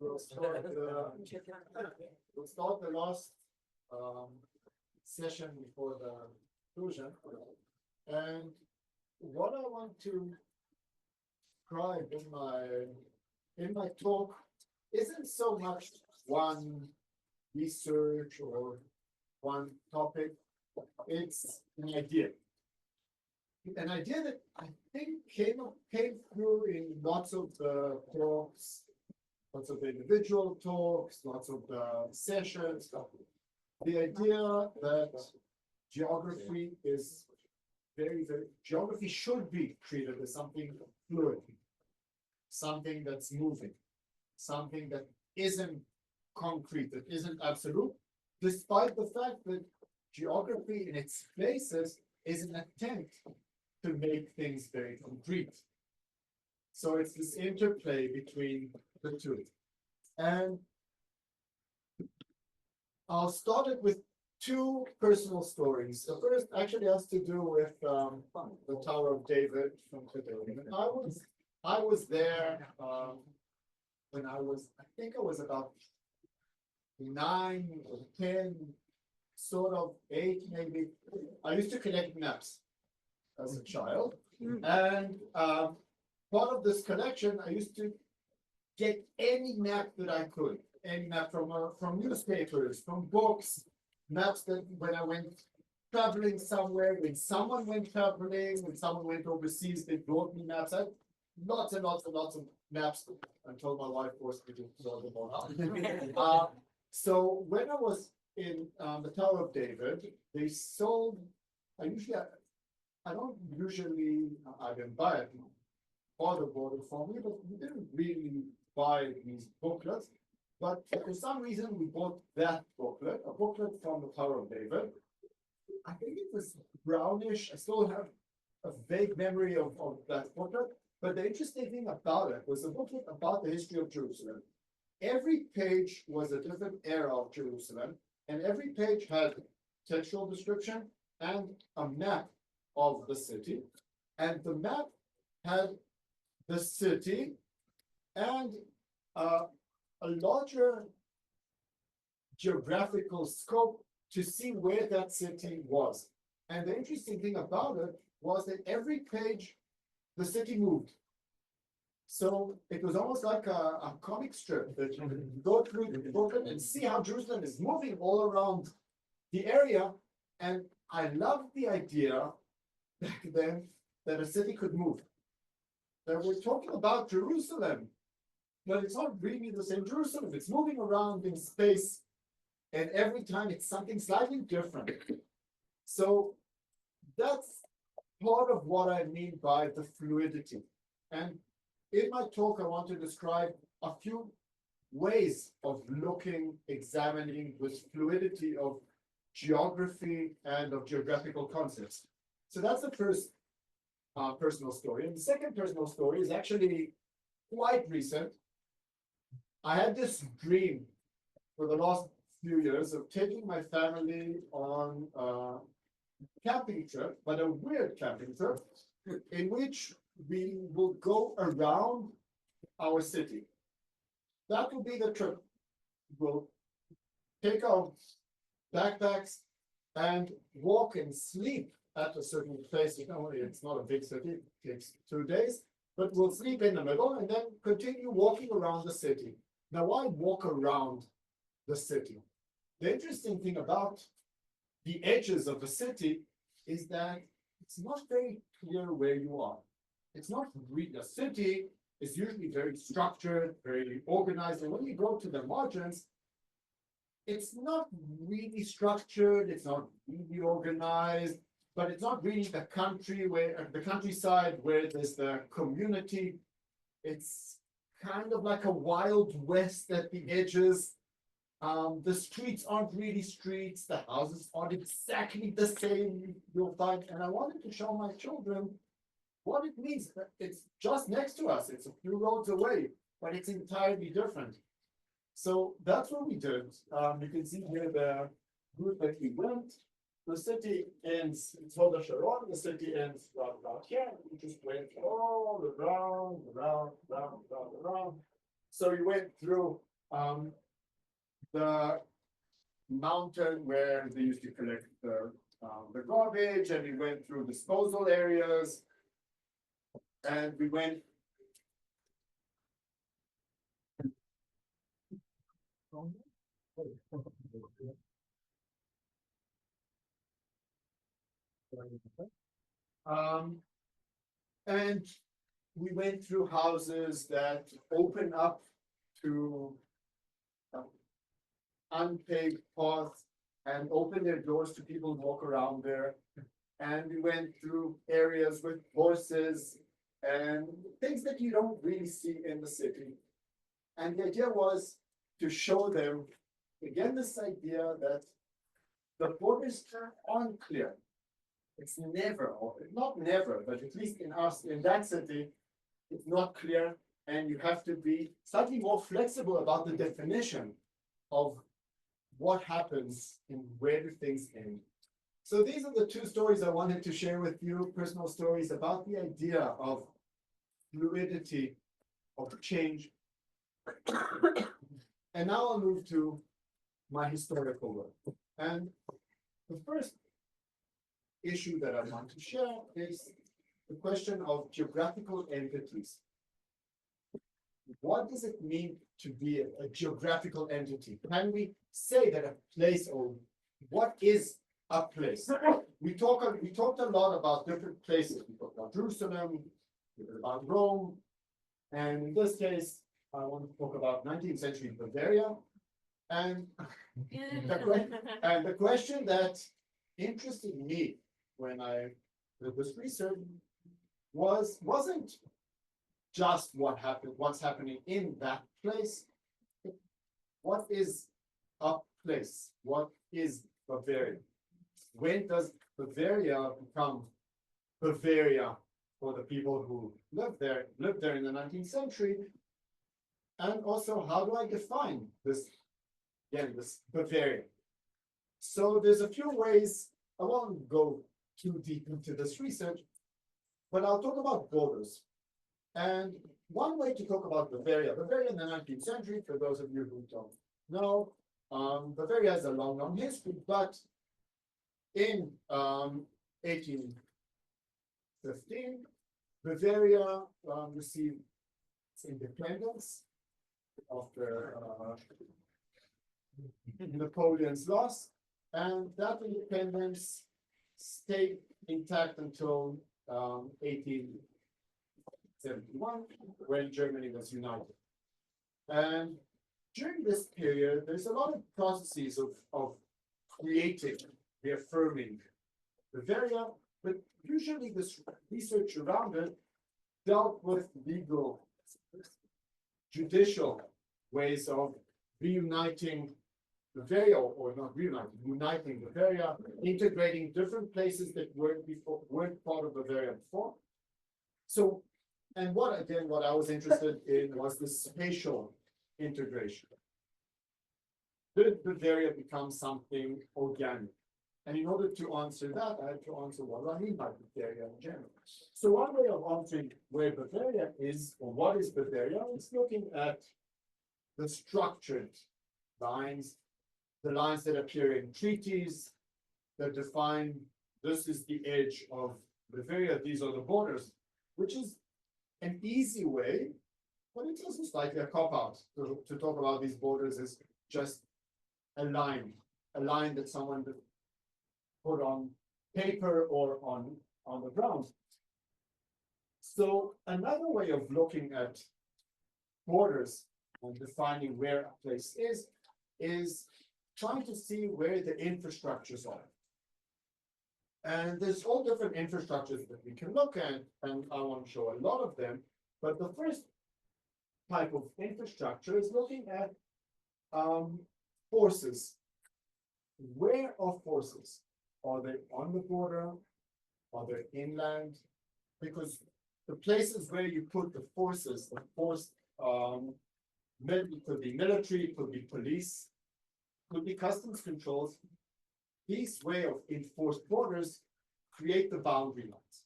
We'll start the last session before the conclusion. And what I want to describe in my talk isn't so much one research or one topic. It's an idea. An idea that I think came through in lots of the talks, lots of the individual talks, lots of the sessions. The idea that geography is geography should be treated as something fluid, something that's moving, something that isn't concrete, that isn't absolute, despite the fact that geography in its places is an attempt to make things very concrete. So it's this interplay between the two. And I'll start it with two personal stories. The first actually has to do with the Tower of David from today. I was there when I think I was about 9 or 10, sort of 8 maybe. I used to collect maps as a child, and part of this collection, I used to get any map that I could, any map from newspapers, from books, maps that when I went traveling somewhere, when someone went traveling, when someone went overseas, they brought me maps. I had lots and lots and lots of maps until my wife forced me to throw them all out. So when I was in the Tower of David, they sold. I didn't buy it. Father bought it for me, but we didn't really buy these booklets. But for some reason, we bought that booklet, a booklet from the Tower of David. I think it was brownish. I still have a vague memory of that booklet. But the interesting thing about it was a booklet about the history of Jerusalem. Every page was a different era of Jerusalem, and every page had textual description and a map of the city. And the map had the city and a larger geographical scope to see where that city was. And the interesting thing about it was that every page, the city moved. So it was almost like a comic strip that you could go through the book and see how Jerusalem is moving all around the area. And I loved the idea back then that a city could move. That we're talking about Jerusalem, but it's not really the same Jerusalem. It's moving around in space, and every time it's something slightly different. So that's part of what I mean by the fluidity. And in my talk, I want to describe a few ways of looking, examining this fluidity of geography and of geographical concepts. So that's the first personal story. And the second personal story is actually quite recent. I had this dream for the last few years of taking my family on a camping trip, but a weird camping trip, in which we will go around our city. That will be the trip. We'll take our backpacks and walk and sleep at a certain place. It's not a big city, it takes 2 days, but we'll sleep in the middle and then continue walking around the city. Now, why walk around the city? The interesting thing about the edges of the city is that it's not very clear where you are. It's not really, the city is usually very structured, very organized, and when you go to the margins, it's not really structured, it's not really organized, but it's not really the countryside where there's the community. It's kind of like a wild west at the edges. The streets aren't really streets, the houses aren't exactly the same, you'll find. And I wanted to show my children what it means. It's just next to us, it's a few roads away, but it's entirely different. So that's what we did. You can see here the route that we went. The city ends, it's called the Sharon, the city ends right about here. We just went all around. So we went through the mountain where they used to collect the garbage, and we went through disposal areas, and we went. Um, and we went through houses that open up to unpaved paths and open their doors to people who walk around there. And we went through areas with horses and things that you don't really see in the city. And the idea was to show them, again, this idea that the borders aren't clear. It's never, or not never, but at least in us, in that city, it's not clear. And you have to be slightly more flexible about the definition of what happens and where do things end. So these are the two stories I wanted to share with you, personal stories about the idea of fluidity, of change. And now I'll move to my historical work. And the first issue that I want to share is the question of geographical entities. What does it mean to be a geographical entity? Can we say that a place, or what is a place? We talked a lot about different places. We talked about Jerusalem, we talked about Rome, and in this case, I want to talk about 19th century Bavaria. And the question that interested me when I did this research wasn't just what's happening in that place. What is a place? What is Bavaria? When does Bavaria become Bavaria for the people who lived there in the 19th century? And also, how do I define this Bavaria? So there's a few ways. I won't go too deep into this research, but I'll talk about borders. And one way to talk about Bavaria in the 19th century, for those of you who don't know, Bavaria has a long history, but in 1815, Bavaria received its independence after Napoleon's loss, and that independence stayed intact until 1871, when Germany was united. And during this period, there's a lot of processes of creating, reaffirming Bavaria, but usually this research around it dealt with legal, judicial ways of reuniting Bavaria, or not reuniting, uniting Bavaria, integrating different places that weren't part of Bavaria before. So, and what I was interested in was the spatial integration. Did Bavaria become something organic? And in order to answer that, I had to answer what I mean by Bavaria in general. So one way of answering where Bavaria is, or what is Bavaria, is looking at the structured lines, the lines that appear in treaties that define this is the edge of Bavaria, these are the borders, which is an easy way, but it's also slightly a cop-out to talk about these borders as just a line that someone put on paper or on the ground. So another way of looking at borders and defining where a place is trying to see where the infrastructures are. And there's all different infrastructures that we can look at, and I want to show a lot of them. But the first type of infrastructure is looking at forces. Where are forces? Are they on the border? Are they inland? Because the places where you put the forces, it could be military, it could be police, could be customs controls. These way of enforced borders create the boundary lines,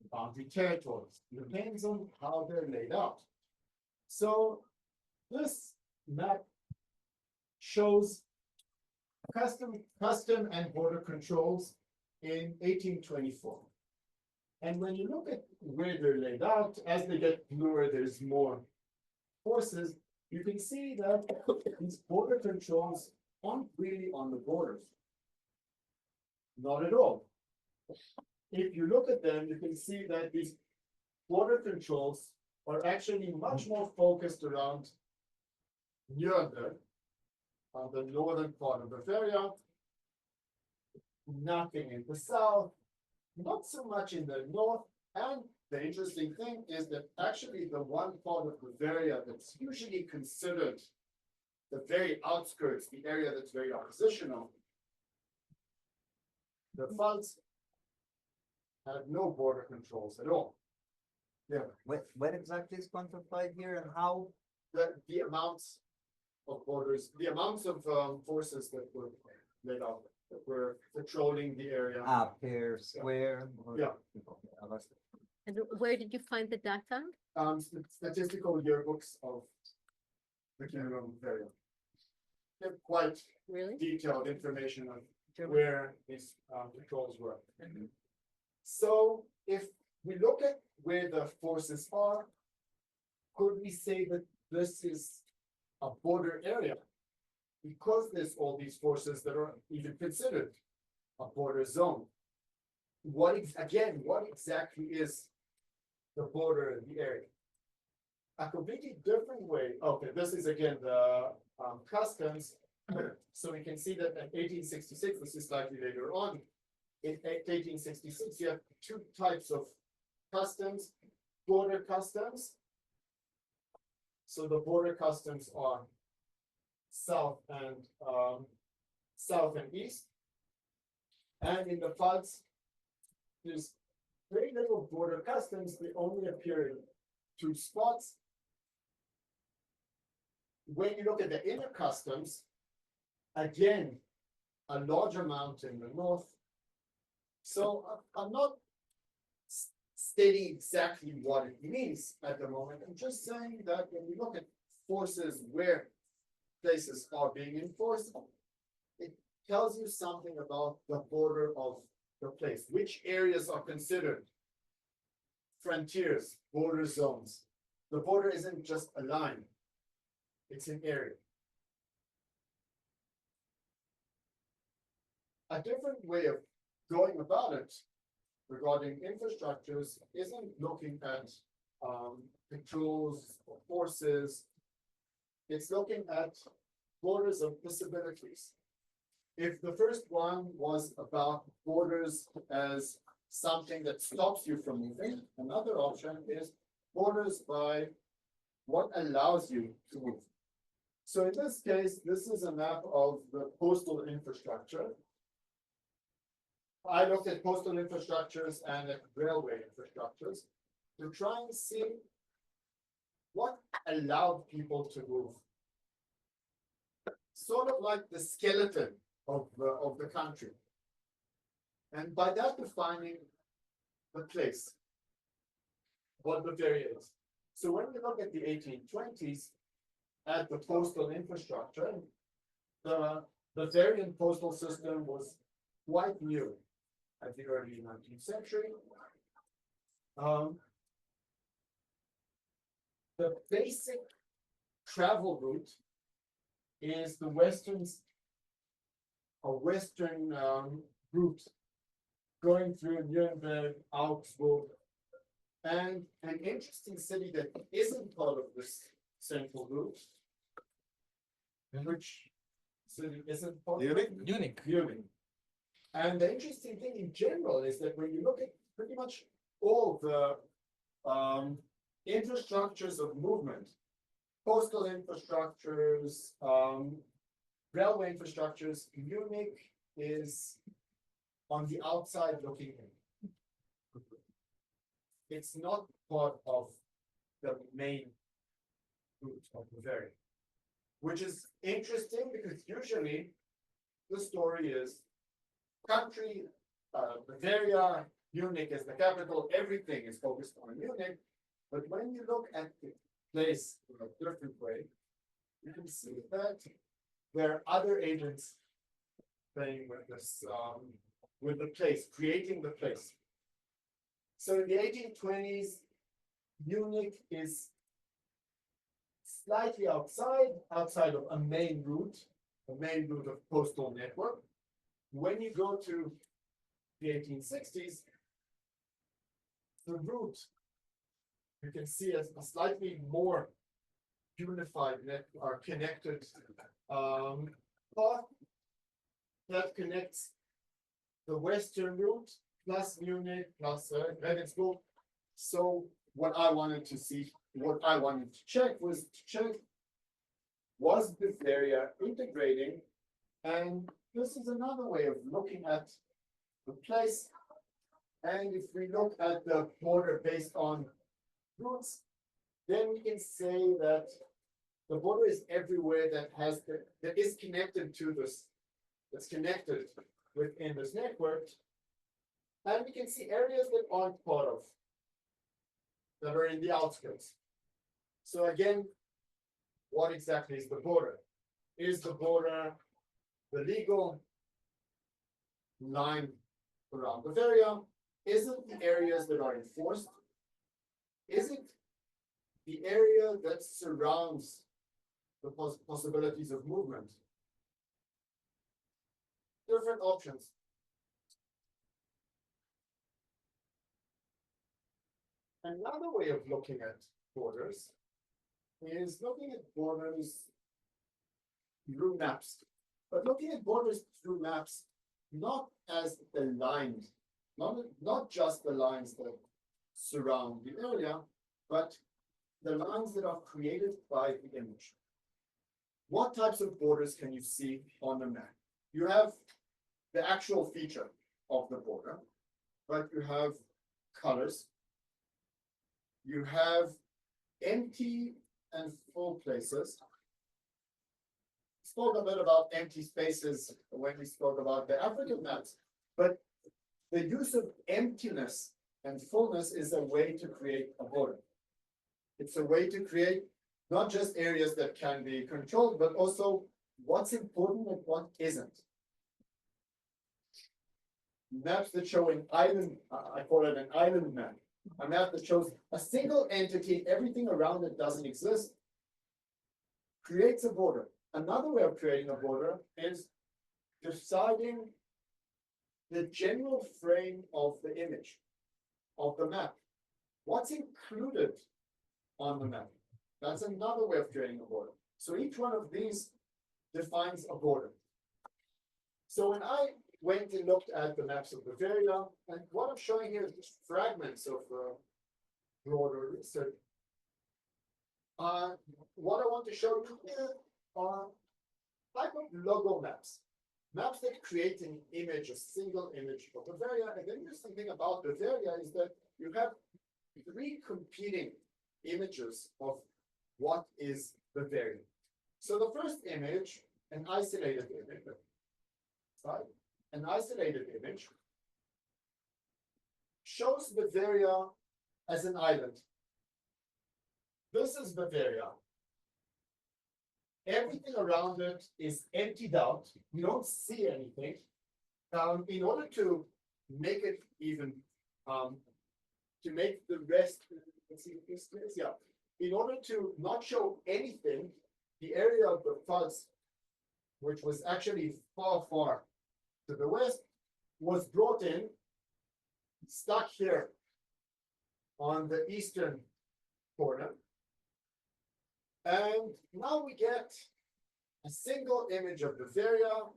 the boundary territories. It depends on how they're laid out. So this map shows custom and border controls in 1824. And when you look at where they're laid out, as they get bluer, there's more forces. You can see that these border controls aren't really on the borders. Not at all. If you look at them, you can see that these border controls are actually much more focused around Nuremberg, on the northern part of Bavaria, nothing in the south, not so much in the north. And the interesting thing is that actually the one part of Bavaria that's usually considered the very outskirts, the area that's very oppositional, the Pfalz have no border controls at all. Yeah, What exactly is quantified here and how? the amounts of borders, the amounts of forces that were laid out, that were patrolling the area. Per square? or- Yeah. Okay, I lost it. And where did you find the data? Statistical yearbooks of the Kingdom of Bavaria. They have quite Really? detailed information on where these patrols were. So if we look at where the forces are, could we say that this is a border area? Because there's all these forces that are even considered a border zone. What exactly is the border, the area? A completely different way. Okay, this is again the customs. So we can see that in 1866, this is slightly later on. In 1866, you have two types of customs, border customs. So the border customs are south and east. And in the Pfalz, there's very little border customs. They only appear in two spots. When you look at the inner customs, again, a large amount in the north. So I'm not stating exactly what it means at the moment. I'm just saying that when we look at forces where places are being enforced, it tells you something about the border of the place, which areas are considered frontiers, border zones. The border isn't just a line, it's an area. A different way of going about it regarding infrastructures isn't looking at controls or forces. It's looking at borders of possibilities. If the first one was about borders as something that stops you from moving, another option is borders by what allows you to move. So in this case, this is a map of the postal infrastructure. I looked at postal infrastructures and at railway infrastructures to try and see what allowed people to move. Sort of like the skeleton of the country. And by that defining the place, what Bavaria is. So when we look at the 1820s, at the postal infrastructure, the Bavarian postal system was quite new at the early 19th century. The basic travel route is the western route going through Nuremberg, Augsburg, and an interesting city that isn't part of this central route. Which city isn't part of it? Munich. Munich. And the interesting thing in general is that when you look at pretty much all the infrastructures of movement, postal infrastructures, railway infrastructures, Munich is on the outside looking in. It's not part of the main route of Bavaria, which is interesting because usually the story is country, Bavaria, Munich is the capital, everything is focused on Munich. But when you look at the place in a different way, you can see that there are other agents playing with this, with the place, creating the place. So in the 1820s, Munich is slightly outside of a main route of postal network. When you go to the 1860s, the route you can see as a slightly more unified net or connected path that connects the western route plus Munich plus Regensburg. So what I wanted to check was Bavaria integrating, and this is another way of looking at the place. And if we look at the border based on routes, then we can say that the border is everywhere that is connected to this, that's connected within this network. And we can see areas that aren't part of, that are in the outskirts. So again, what exactly is the border? Is the border the legal line around Bavaria? Is it the areas that are enforced? Is it the area that surrounds the possibilities of movement? Different options. Another way of looking at borders is looking at borders through maps, but looking at borders through maps not as the lines, not just the lines that surround the area, but the lines that are created by the image. What types of borders can you see on the map? You have the actual feature of the border, but you have colors. You have empty and full places. Spoke a bit about empty spaces when we spoke about the African maps, but the use of emptiness and fullness is a way to create a border. It's a way to create not just areas that can be controlled, but also what's important and what isn't. Maps that show an island, I call it an island map. A map that shows a single entity, everything around it doesn't exist, creates a border. Another way of creating a border is deciding the general frame of the image, of the map. What's included on the map? That's another way of creating a border. So each one of these defines a border. So when I went and looked at the maps of Bavaria, and what I'm showing here is just fragments of broader research. What I want to show you here are type of logo maps. Maps that create an image, a single image of Bavaria. And the interesting thing about Bavaria is that you have three competing images of what is Bavaria. So the first image, an isolated image, right? An isolated image shows Bavaria as an island. This is Bavaria. Everything around it is emptied out. You don't see anything. In order to make it even, to make the rest, let's see if this is, yeah. In order to not show anything, the area of the Pfalz, which was actually far, far to the west, was brought in, stuck here on the eastern corner. And now we get a single image of Bavaria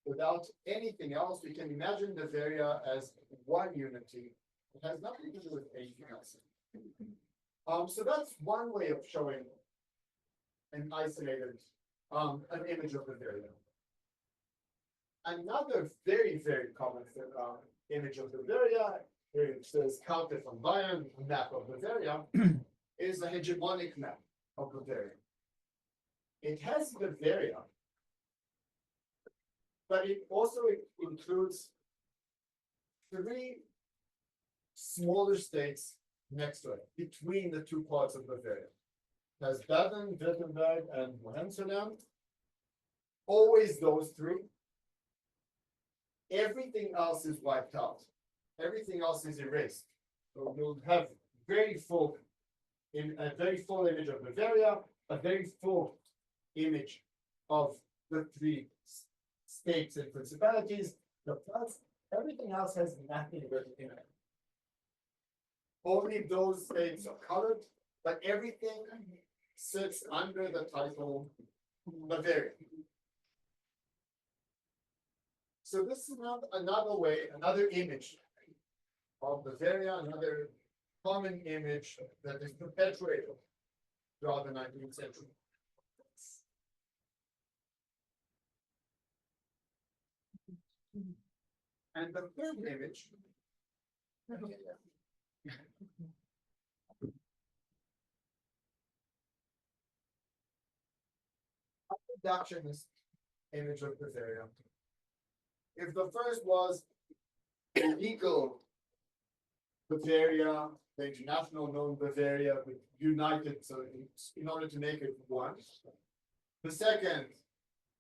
without anything else. We can imagine Bavaria as one unity. It has nothing to do with anything else. So that's one way of showing an isolated, an image of Bavaria. Another very, very common image of Bavaria, here it says Karte von Bayern, map of Bavaria, is a hegemonic map of Bavaria. It has Bavaria, but it also includes three smaller states next to it, between the two parts of Bavaria. has Baden, Württemberg, and Hohenzollern. Always those three. Everything else is wiped out. Everything else is erased. So you'll have very full, in a very full image of Bavaria, a very full image of the three states and principalities. The plus, everything else has nothing written in it. Only those states are colored, but everything sits under the title Bavaria. So this is another way, another image of Bavaria, another common image that is perpetuated throughout the 19th century. And the third image. A reductionist image of Bavaria. If the first was the legal Bavaria, the international known Bavaria, but united, so in order to make it one. The second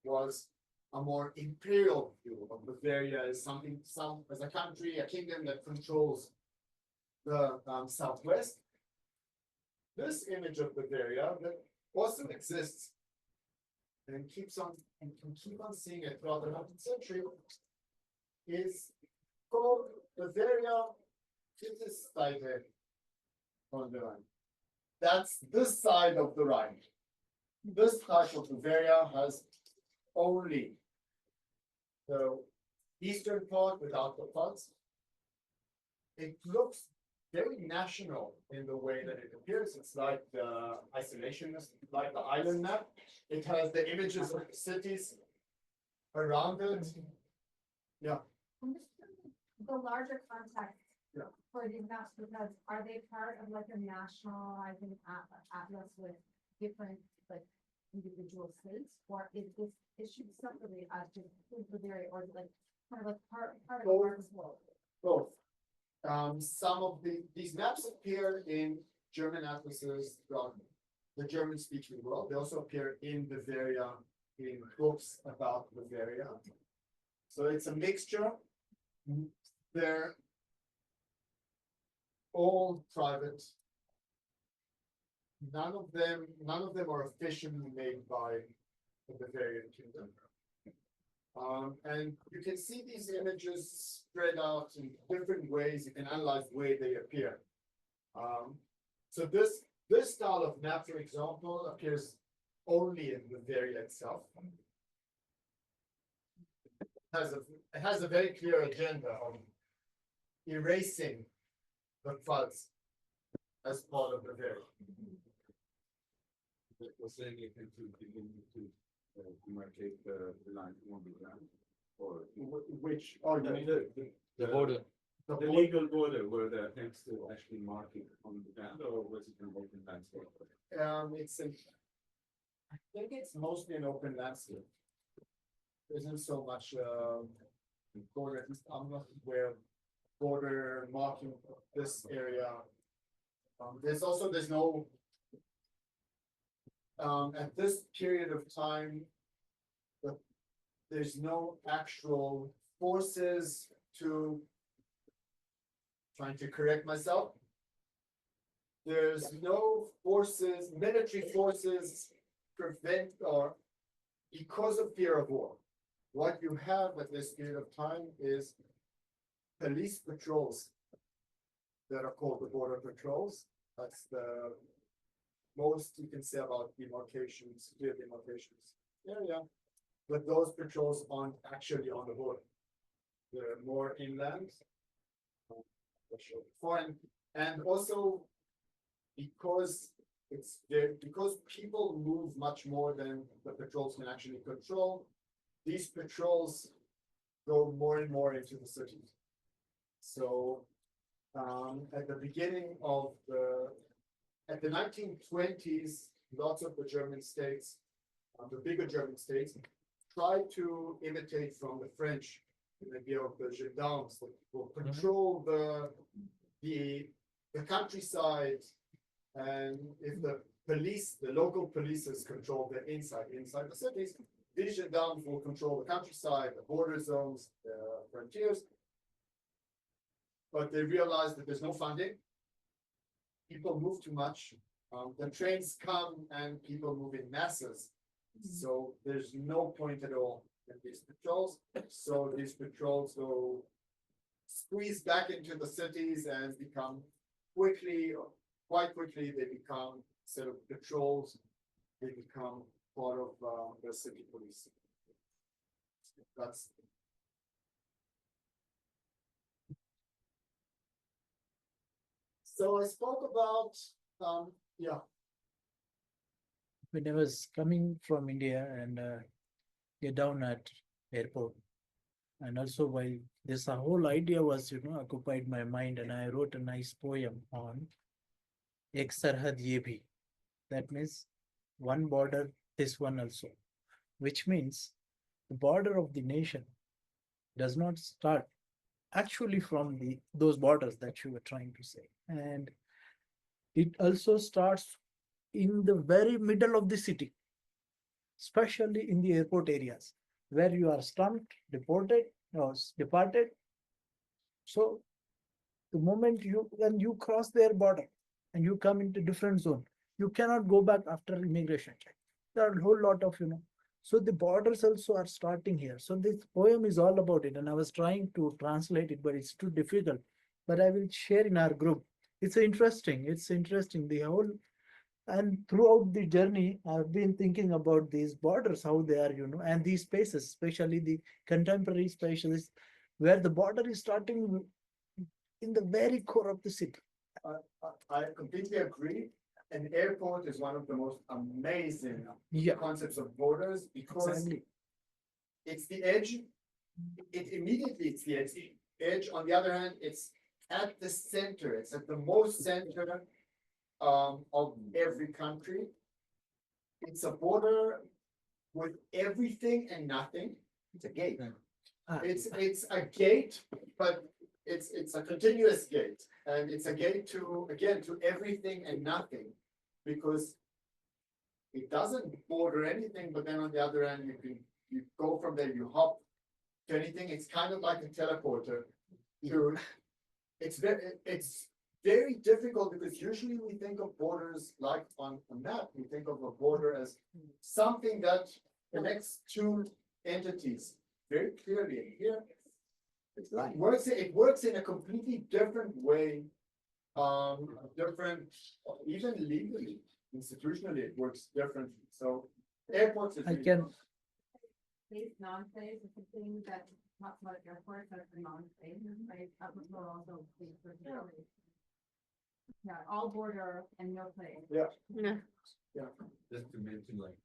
was a more imperial view of Bavaria as something, as a country, a kingdom that controls the southwest. This image of Bavaria that also exists and keeps on and can keep on seeing it throughout the 19th century is called Bavaria Seite on the Rhine. That's this side of the Rhine. This type of Bavaria has only the eastern part without the parts. It looks very national in the way that it appears. It's like the isolationist, like the island map. It has the images of the cities around it. Yeah. The larger context. Yeah. For these maps, because are they part of like a nationalizing atlas with different like individual states? Or is this issued separately as just Bavaria or like kind of like part of the Both. as well? Both. Some of these maps appear in German atlases from the German speaking world. They also appear in Bavaria in books about Bavaria. So it's a mixture. They're all private. None of them are officially made by the Bavarian kingdom. And you can see these images spread out in different ways. You can analyze the way they appear. So this style of map, for example, appears only in Bavaria itself. It has a very clear agenda of erasing the Pfalz as part of Bavaria. Was there anything to begin to demarcate the line on the ground? Or Which, oh, you mean the border? the The border? legal border where the attempts to actually mark it on the ground, or was it an open landscape? I think it's mostly an open landscape. There isn't so much, border, at least I'm not aware of border marking of this area. There's no, at this period of time, there's no actual forces to, trying to correct myself. There's no forces, military forces prevent or because of fear of war. What you have at this period of time is police patrols that are called the border patrols. That's the most you can say about demarcations, clear demarcations area. But those patrols aren't actually on the border. They're more inland. Foreign, and also because it's there, because people move much more than the patrols can actually control. These patrols go more and more into the cities. So, at the beginning of at the 1920s, lots of the German states, the bigger German states, tried to imitate from the French the idea of the gendarmes that will control the countryside, and if the police, the local polices control the inside the cities. Division downs will control the countryside, the border zones, the frontiers. But they realize that there's no funding. People move too much. The trains come and people move in masses. So there's no point at all in these patrols. So these patrols go squeeze back into the cities and become quite quickly, they become instead of patrols, they become part of the city police. That's so I spoke about yeah. When I was coming from India and get down at airport, and also while this whole idea was, occupied my mind, and I wrote a nice poem on Ek Sarhad Ye Bhi. That means one border, this one also, which means the border of the nation does not start actually from those borders that you were trying to say, and it also starts in the very middle of the city, especially in the airport areas where you are stumped, deported, or departed. So the moment when you cross their border and you come into different zone, you cannot go back after immigration check. There are a whole lot of, so the borders also are starting here. So this poem is all about it, and I was trying to translate it, but it's too difficult. But I will share in our group. It's interesting. The whole, and throughout the journey, I've been thinking about these borders, how they are, and these spaces, especially the contemporary spaces, where the border is starting in the very core of the city. I completely agree. An airport is one of the most amazing Yeah, concepts of borders because exactly. it's the edge. It's the edge. On the other hand, it's at the center. It's at the most center of every country. It's a border with everything and nothing. It's a gate. It's a gate, but it's a continuous gate, and it's a gate to everything and nothing, because it doesn't border anything. But then on the other hand, you go from there, you hop to anything. It's kind of like a teleporter. It's very difficult because usually we think of borders like on a map. We think of a border as something that connects two entities very clearly. And here, it works in a completely different way. Different, even legally, institutionally, it works differently. So airports. I can. Safe, non-safe, it's a thing that talks about airports as the non-safe, right? That was also safe for security. Yeah, all border and no place. Yeah. Just to mention like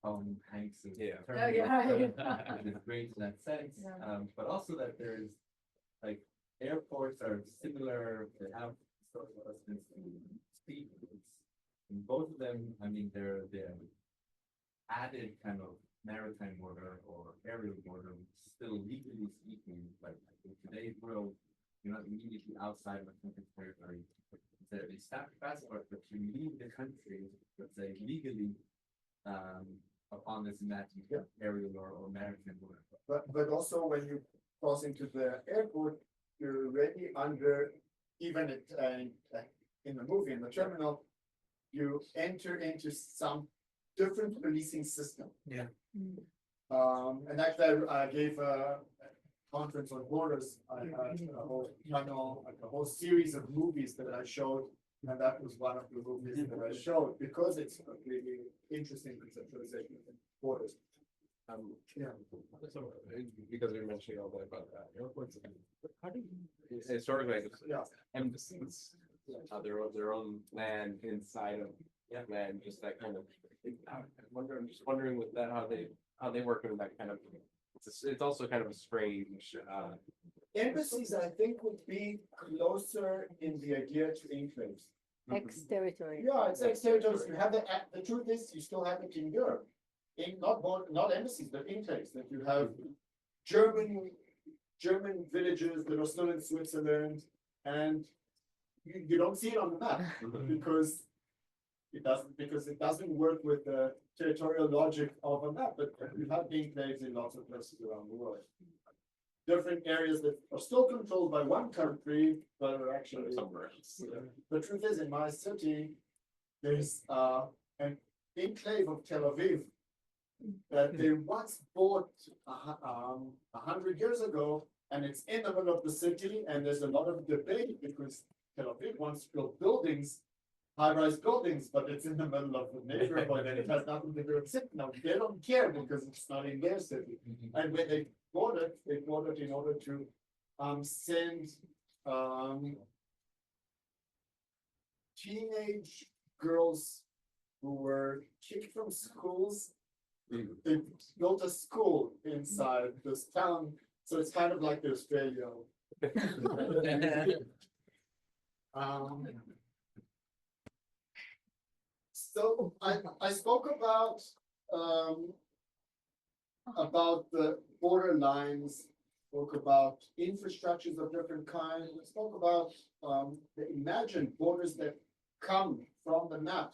Tom Hanks is Yeah. Oh, yeah. is great in that sense, Yeah. but also that there's like airports are similar, they have social distance to speed routes. In both of them, I mean, they're added kind of maritime border or aerial border, which is still legally speaking, like in today's world, you're not immediately outside of a country's territory. They stamp your passport, but you leave the country, let's say legally, upon this imagined aerial or maritime border. But also when you cross into the airport, you're already under, even in the movie, in the terminal, you enter into some different policing system. Yeah. And actually I gave a conference on borders, I had a whole channel, like a whole series of movies that I showed. And that was one of the movies that I showed, because it's a really interesting conceptualization of borders. Yeah. So, because you're mentioning all that about airports, how do you, historically, Yeah. embassies, their own land inside of land, just that kind of. I'm just wondering with that, how they work with that kind of. It's also kind of a strange. Embassies, I think, would be closer in the idea to enclaves. Ex-territory. Yeah, it's ex-territories. You have the truth is, you still have it in Europe. Not embassies, but enclaves, that you have German villages that are still in Switzerland, and you don't see it on the map because it doesn't, because it doesn't work with the territorial logic of a map, but we have enclaves in lots of places around the world. Different areas that are still controlled by one country, but are actually Somewhere else. The truth is, in my city, there's an enclave of Tel Aviv that they once bought 100 years ago, and it's in the middle of the city, and there's a lot of debate because Tel Aviv wants to build buildings, high-rise buildings, but it's in the middle of the neighborhood, and it has nothing to do with city. Now, they don't care because it's not in their city. And when they bought it in order to send teenage girls who were kicked from schools. They built a school inside this town, so it's kind of like the Australia. So I spoke about the border lines, spoke about infrastructures of different kinds, we spoke about the imagined borders that come from the map.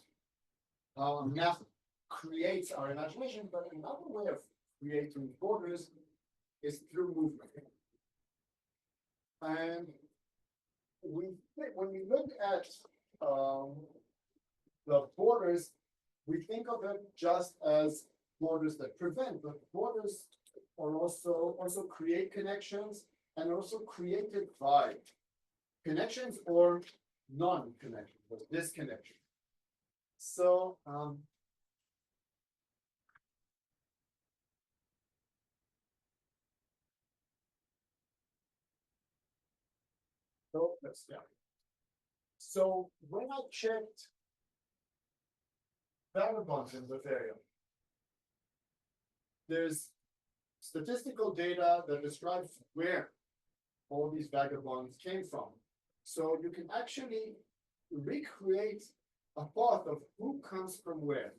How a map creates our imagination, but another way of creating borders is through movement. And when we look at the borders, we think of it just as borders that prevent, but borders are also create connections and also created by connections or non-connections, or disconnection. So so when I checked vagabonds in Bavaria, there's statistical data that describes where all these vagabonds came from. So you can actually recreate a path of who comes from where.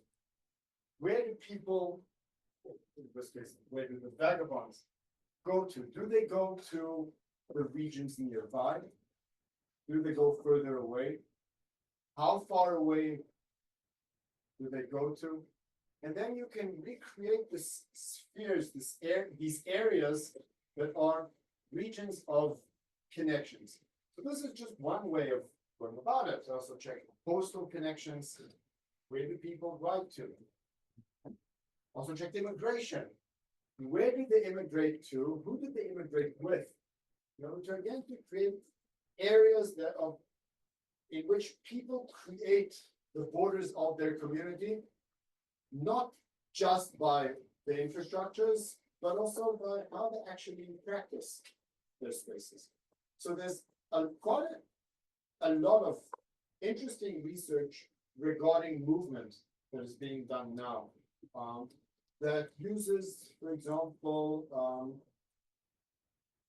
Where do people, in this case, where do the vagabonds go to? Do they go to the regions nearby? Do they go further away? How far away do they go to? And then you can recreate the spheres, these areas that are regions of connections. So this is just one way of going about it. Also check postal connections. Where do people write to? Also check immigration. Where did they immigrate to? Who did they immigrate with? In order to again to create areas that are in which people create the borders of their community, not just by the infrastructures, but also by how they actually practice their spaces. So there's quite a lot of interesting research regarding movement that is being done now. That uses, for example,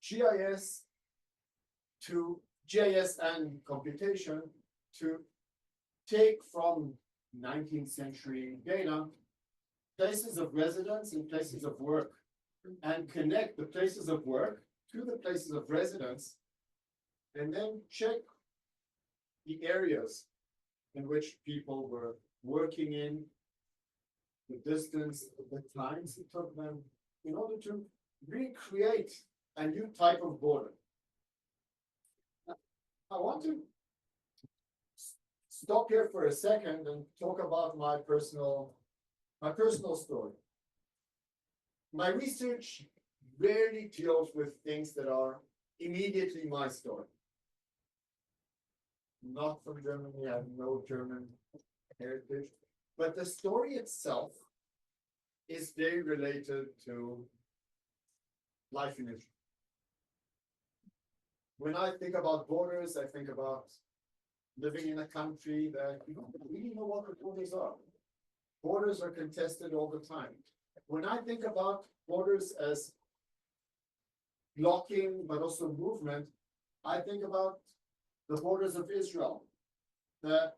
GIS and computation to take from 19th century data places of residence and places of work and connect the places of work to the places of residence and then check the areas in which people were working in, the distance, the times it took them in order to recreate a new type of border. I want to stop here for a second and talk about my personal story. My research rarely deals with things that are immediately my story. Not from Germany, I have no German heritage, but the story itself is very related to life in Israel. When I think about borders, I think about living in a country that you don't really know what the borders are. Borders are contested all the time. When I think about borders as blocking, but also movement, I think about the borders of Israel. That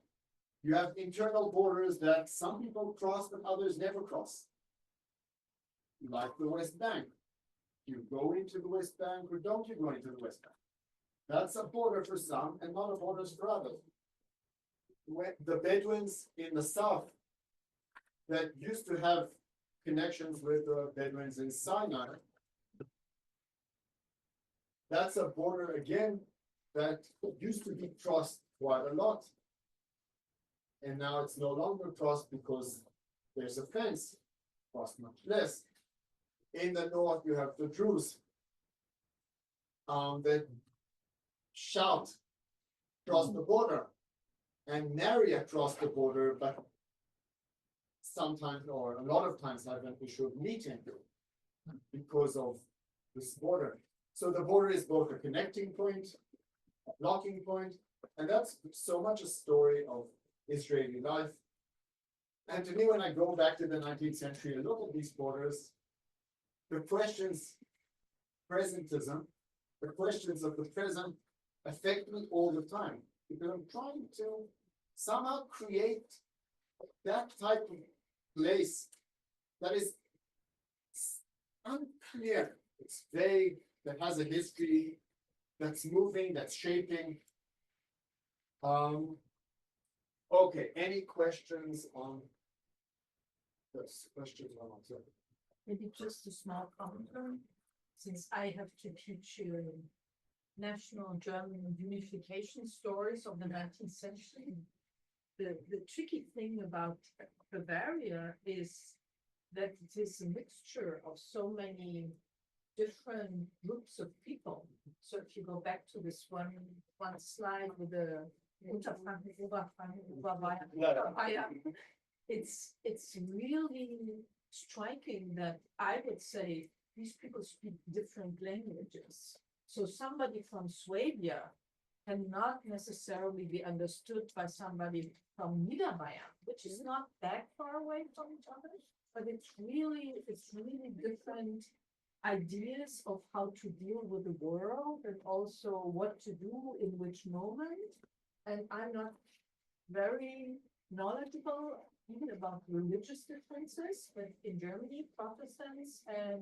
you have internal borders that some people cross, but others never cross. Like the West Bank. You go into the West Bank or don't you go into the West Bank? That's a border for some and not a border for others. when the Bedouins in the south that used to have connections with the Bedouins in Sinai. That's a border again that used to be crossed quite a lot. And now it's no longer crossed because there's a fence, crossed much less. In the north, you have the Druze. That shout across the border and marry across the border, but sometimes or a lot of times have an issue of meeting because of this border. So the border is both a connecting point, a blocking point, and that's so much a story of Israeli life. And to me, when I go back to the 19th century and look at these borders, the questions, presentism, the questions of the present affect me all the time because I'm trying to somehow create that type of place that is unclear, it's vague, that has a history, that's moving, that's shaping. Okay, any questions on this? Questions on that? Maybe just a small comment, since I have to teach you national German unification stories of the 19th century. The tricky thing about Bavaria is that it is a mixture of so many different groups of people. So if you go back to this one slide with the Unterfranken, Oberfranken, Oberbayern, it's really striking that I would say these people speak different languages. So somebody from Swabia cannot necessarily be understood by somebody from Niederbayern, which is not that far away from each other, but it's really different ideas of how to deal with the world and also what to do in which moment. And I'm not very knowledgeable even about religious differences, but in Germany, Protestants and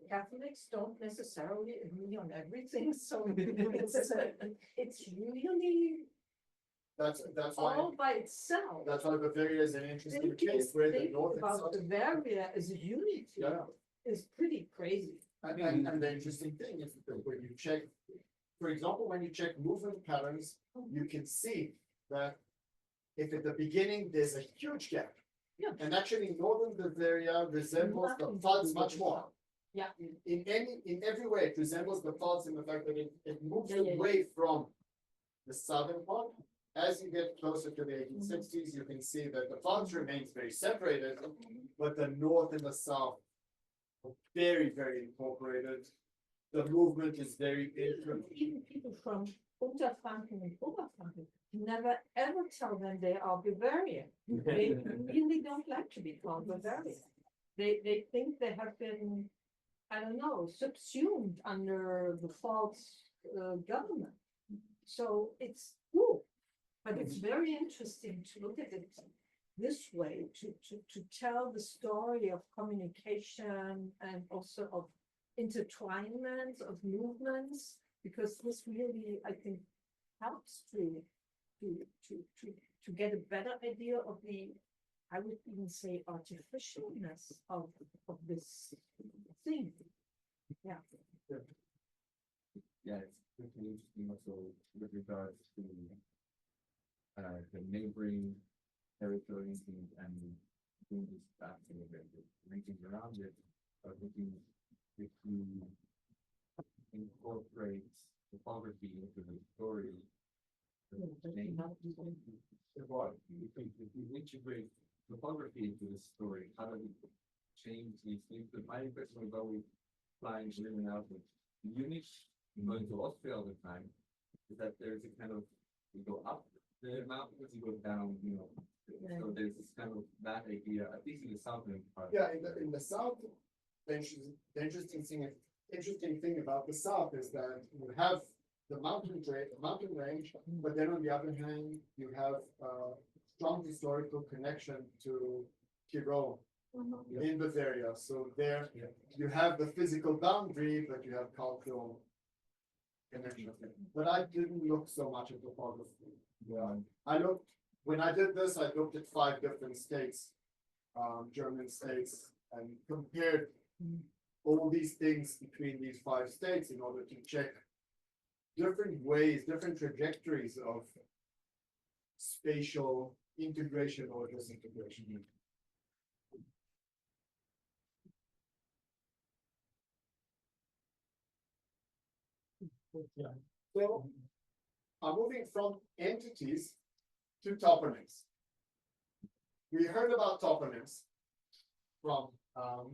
Catholics don't necessarily agree on everything. So it's really That's why, all by itself. that's why Bavaria is an interesting Thinking case where the thinking north and about south. Bavaria as a unity Yeah. is pretty crazy. And the interesting thing is that when you check, for example, when you check movement patterns, you can see that if at the beginning there's a huge gap. Yeah. And actually northern Bavaria resembles the Pfalz much more. Yeah. In every way, it resembles the Pfalz in the fact that it moves Yeah. away from the southern part. As you get closer to the 1860s, you can see that the Pfalz remains very separated, but the north and the south are very, very incorporated. The movement is very different. Even people from Unterfranken and Oberfranken never ever tell them they are Bavarian. They really don't like to be called Bavarian. They think they have been, I don't know, subsumed under the false government. So it's cool, but it's very interesting to look at it this way, to tell the story of communication and also of intertwinement of movements, because this really, I think, helps to get a better idea of the, I would even say, artificialness of this thing. Yeah. Yeah, it's pretty interesting also with regards to the neighboring territories and doing this back to the regions around it. I was thinking if you incorporate topography into the story, if you integrate topography into the story, how do we change these things? Because my impression was always flying in and out of Munich, going to Austria all the time, is that there's a kind of, you go up the mountains, you go down, you know. So there's this kind of that idea, at least in the southern part. Yeah, in the south, the interesting thing about the south is that you have the mountain range, but then on the other hand, you have a strong historical connection to Tyrol in Bavaria. So there you have the physical boundary, but you have cultural connection. But I didn't look so much at topography. I looked when I did this, I looked at 5 different states, German states, and compared all these things between these 5 states in order to check different ways, different trajectories of spatial integration or disintegration. So I'm moving from entities to toponyms. We heard about toponyms from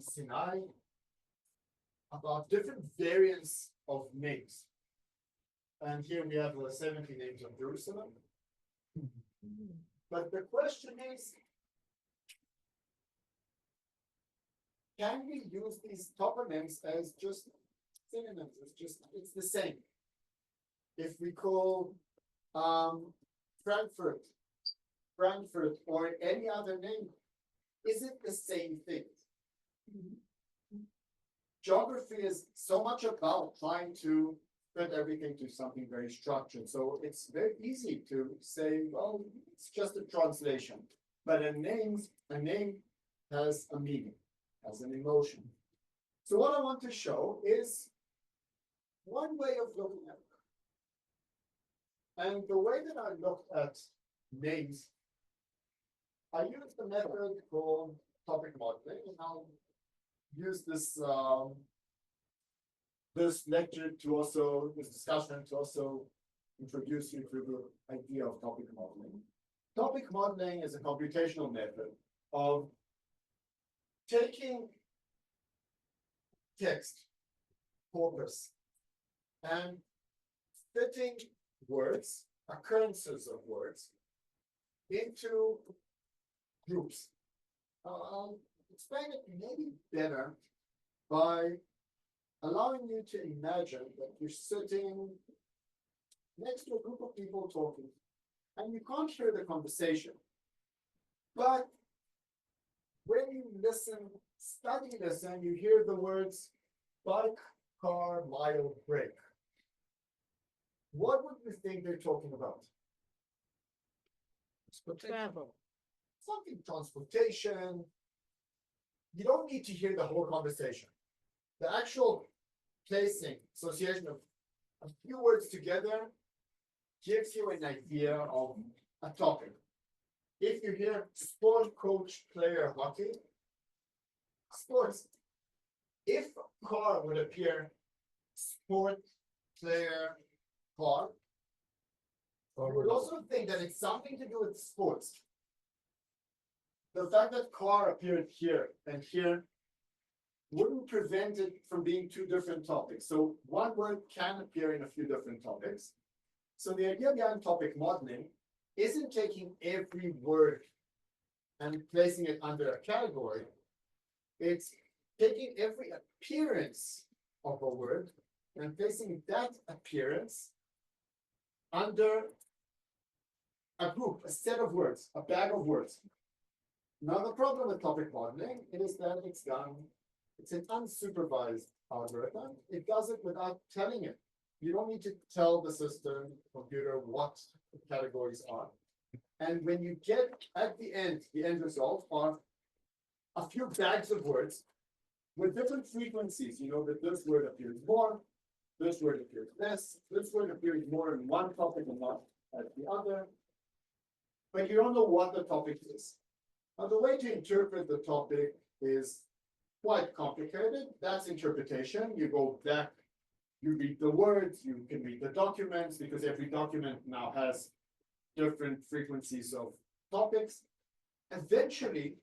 Sinai, about different variants of names. And here we have the 70 names of Jerusalem. But the question is, can we use these toponyms as just synonyms? It's the same. If we call Frankfurt, or any other name, is it the same thing? Geography is so much about trying to fit everything to something very structured. So it's very easy to say, well, it's just a translation. But a name has a meaning, has an emotion. So what I want to show is one way of looking at it. And the way that I looked at names, I used a method called topic modeling, and I'll use this this lecture to also, this discussion to also introduce you to the idea of topic modeling. Topic modeling is a computational method of taking text, corpus, and fitting words, occurrences of words, into groups. I'll explain it maybe better by allowing you to imagine that you're sitting next to a group of people talking, and you can't hear the conversation. But when you listen, you hear the words bike, car, mile, break. What would you think they're talking about? Travel. Something transportation. You don't need to hear the whole conversation. The actual placing, association of a few words together gives you an idea of a topic. If you hear sport coach player hockey, sports. If car would appear sport player car, you would also think that it's something to do with sports. The fact that car appeared here and here wouldn't prevent it from being 2 different topics. So one word can appear in a few different topics. So the idea behind topic modeling isn't taking every word and placing it under a category. It's taking every appearance of a word and placing that appearance under a group, a set of words, a bag of words. Now, the problem with topic modeling is that it's an unsupervised algorithm. It does it without telling it. You don't need to tell the system, computer, what the categories are. And when you get at the end result are a few bags of words with different frequencies. You know that this word appears more, this word appears less, this word appears more in one topic and not at the other. But you don't know what the topic is. Now, the way to interpret the topic is quite complicated. That's interpretation. You go back, you read the words, you can read the documents, because every document now has different frequencies of topics. Eventually,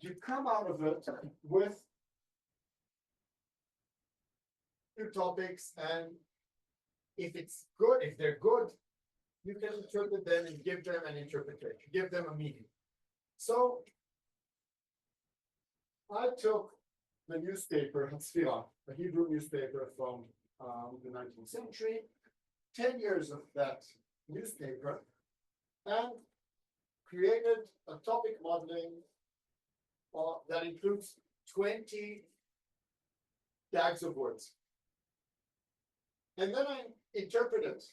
you come out of it with 2 topics, and if they're good, you can interpret them and give them an interpretation, give them a meaning. So I took the newspaper, Sfira, a Hebrew newspaper from the 19th century, 10 years of that newspaper, and created a topic modeling that includes 20 tags of words. And then I interpreted,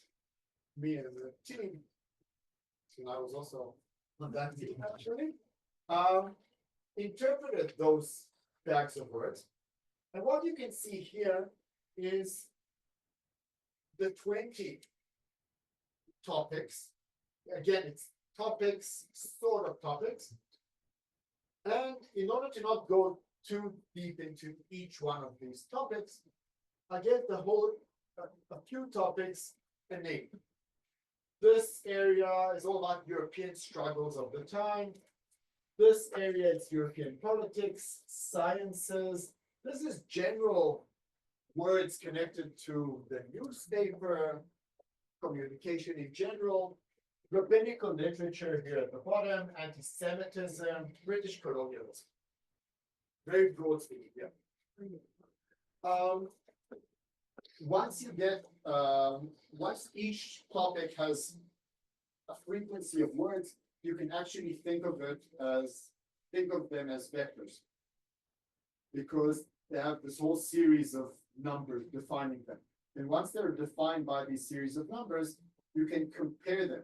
me and the team, and I was also on that team actually, interpreted those bags of words. And what you can see here is the 20 topics. Again, it's topics, sort of topics. And in order to not go too deep into each one of these topics, I gave the whole, a few topics a name. This area is all about European struggles of the time. This area is European politics, sciences. This is general words connected to the newspaper, communication in general, rabbinical literature here at the bottom, anti-Semitism, British colonialism. Very broad speaking, yeah. Once you get, once each topic has a frequency of words, you can actually think of them as vectors. Because they have this whole series of numbers defining them. And once they're defined by these series of numbers, you can compare them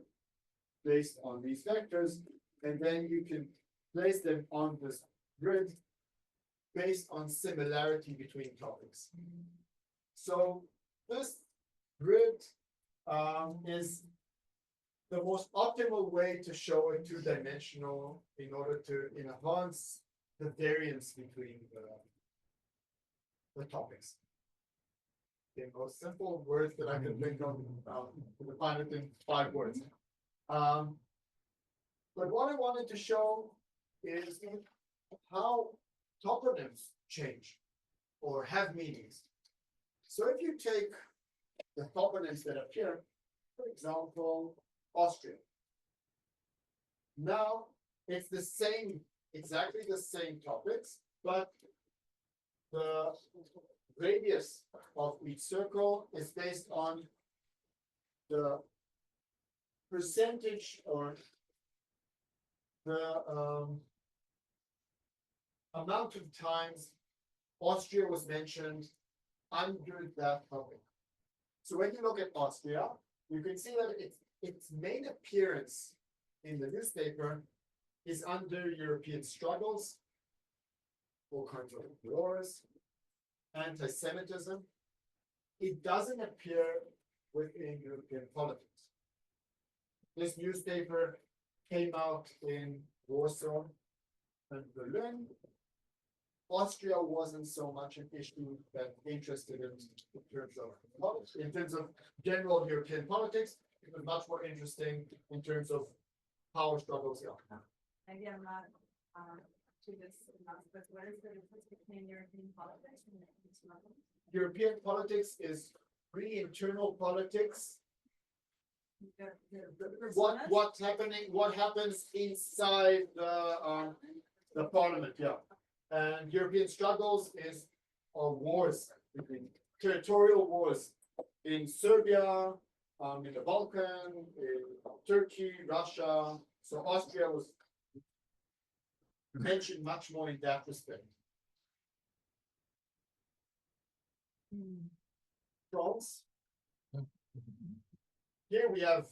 based on these vectors, and then you can place them on this grid based on similarity between topics. So this grid is the most optimal way to show a two-dimensional in order to enhance the variance between the topics. The most simple words that I can think of, to define it in 5 words. But what I wanted to show is how toponyms change or have meanings. So if you take the toponyms that appear, for example, Austria. Now it's the same, exactly the same topics, but the radius of each circle is based on the percentage or the amount of times Austria was mentioned under that topic. So when you look at Austria, you can see that its main appearance in the newspaper is under European struggles, all kinds of wars, anti-Semitism. It doesn't appear within European politics. This newspaper came out in Warsaw and Berlin. Austria wasn't so much an issue that interested in terms of politics, in terms of general European politics. It was much more interesting in terms of power struggles. Yeah. Maybe I'm not, to this, but what is the difference between European politics and international? European politics is really internal politics. What happens inside the parliament, yeah. And European struggles is wars, territorial wars in Serbia, in the Balkan, in Turkey, Russia. So Austria was mentioned much more in that respect. France. Here we have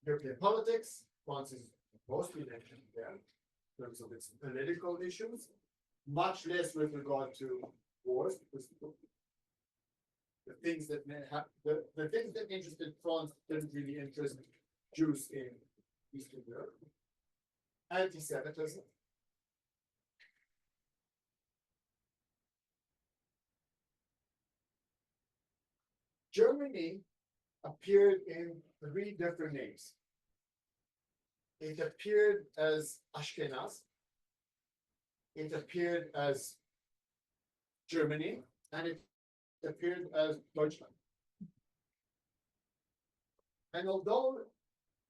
European politics. France is mostly mentioned there in terms of its political issues, much less with regard to wars, because the things that the things that interested France didn't really interest Jews in Eastern Europe. Anti-Semitism. Germany appeared in 3 different names. It appeared as Ashkenaz. It appeared as Germany, and it appeared as Deutschland. And although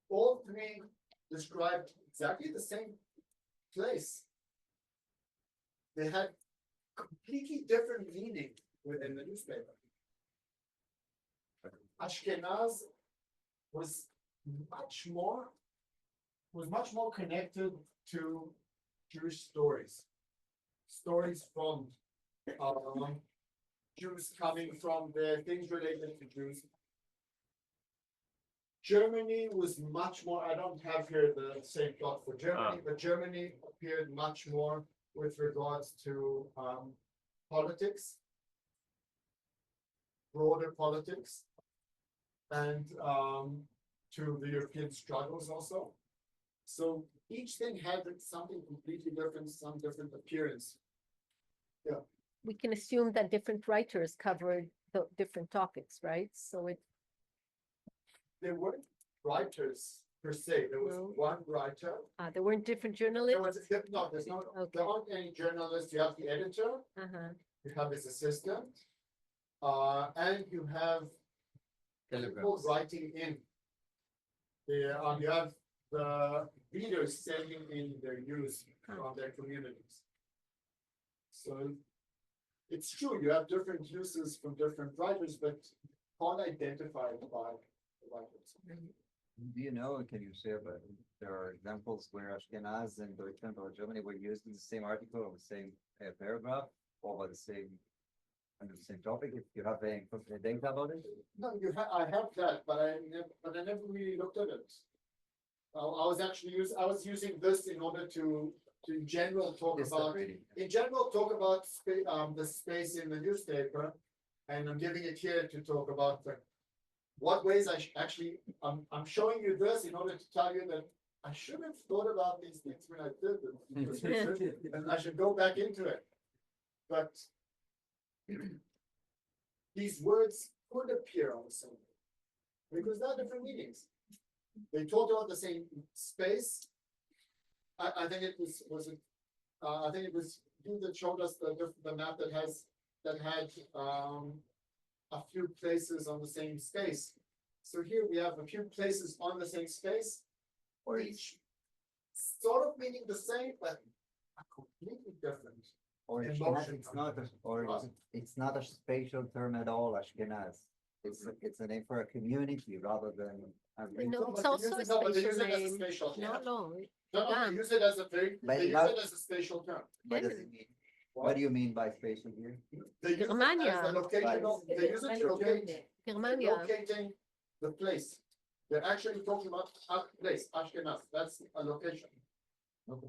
all 3 described exactly the same place, they had completely different meaning within the newspaper. Ashkenaz was much more connected to Jewish stories from Jews coming from there, things related to Jews. Germany was much more, I don't have here the same plot for Germany, but Germany appeared much more with regards to politics. Broader politics. And to the European struggles also. So each thing had something completely different, some different appearance. We can assume that different writers covered the different topics, right? So it, There weren't writers per se, there was No. one writer. there weren't different There journalists? was, no, there's no, Okay. there aren't any journalists, you have the editor, Uh-huh. you have his assistant. And you have people Telegrams. writing in. You have the readers sending in their news from their communities. So it's true, you have different uses from different writers, but can't identify it by the writers. Do you know, can you share, but there are examples where Ashkenaz and Deutschland or Germany were used in the same article or the same paragraph or by the same, under the same topic, if you have any data about it? No, I have that, but I never really looked at it. I was using this in order to in general talk Yes, about, already. in general, talk about the space in the newspaper. And I'm giving it here to talk about what ways actually, I'm showing you this in order to tell you that I should have thought about these things when I did them. And I should go back into it. But these words could appear on the same, because there are different meanings. They talked about the same space. I think it I think it was you that showed us the map that had a few places on the same space. So here we have a few places on the same space, or each sort of meaning the same, but completely different. Or Ashkenaz, Emotion it's not, or Right. it's not a spatial term at all, Ashkenaz. It's a name for a community rather than. No, but it's they also use a it- no, but they spatial use it as a name. spatial No, term. no. No, they Done. use it as a very, But they use how- it as a spatial term. What does it mean? What do you mean by spatial here? They use it Germania. as a locational, they use it to locate, Germania. locating the place. They're actually talking about a place, Ashkenaz, that's a location.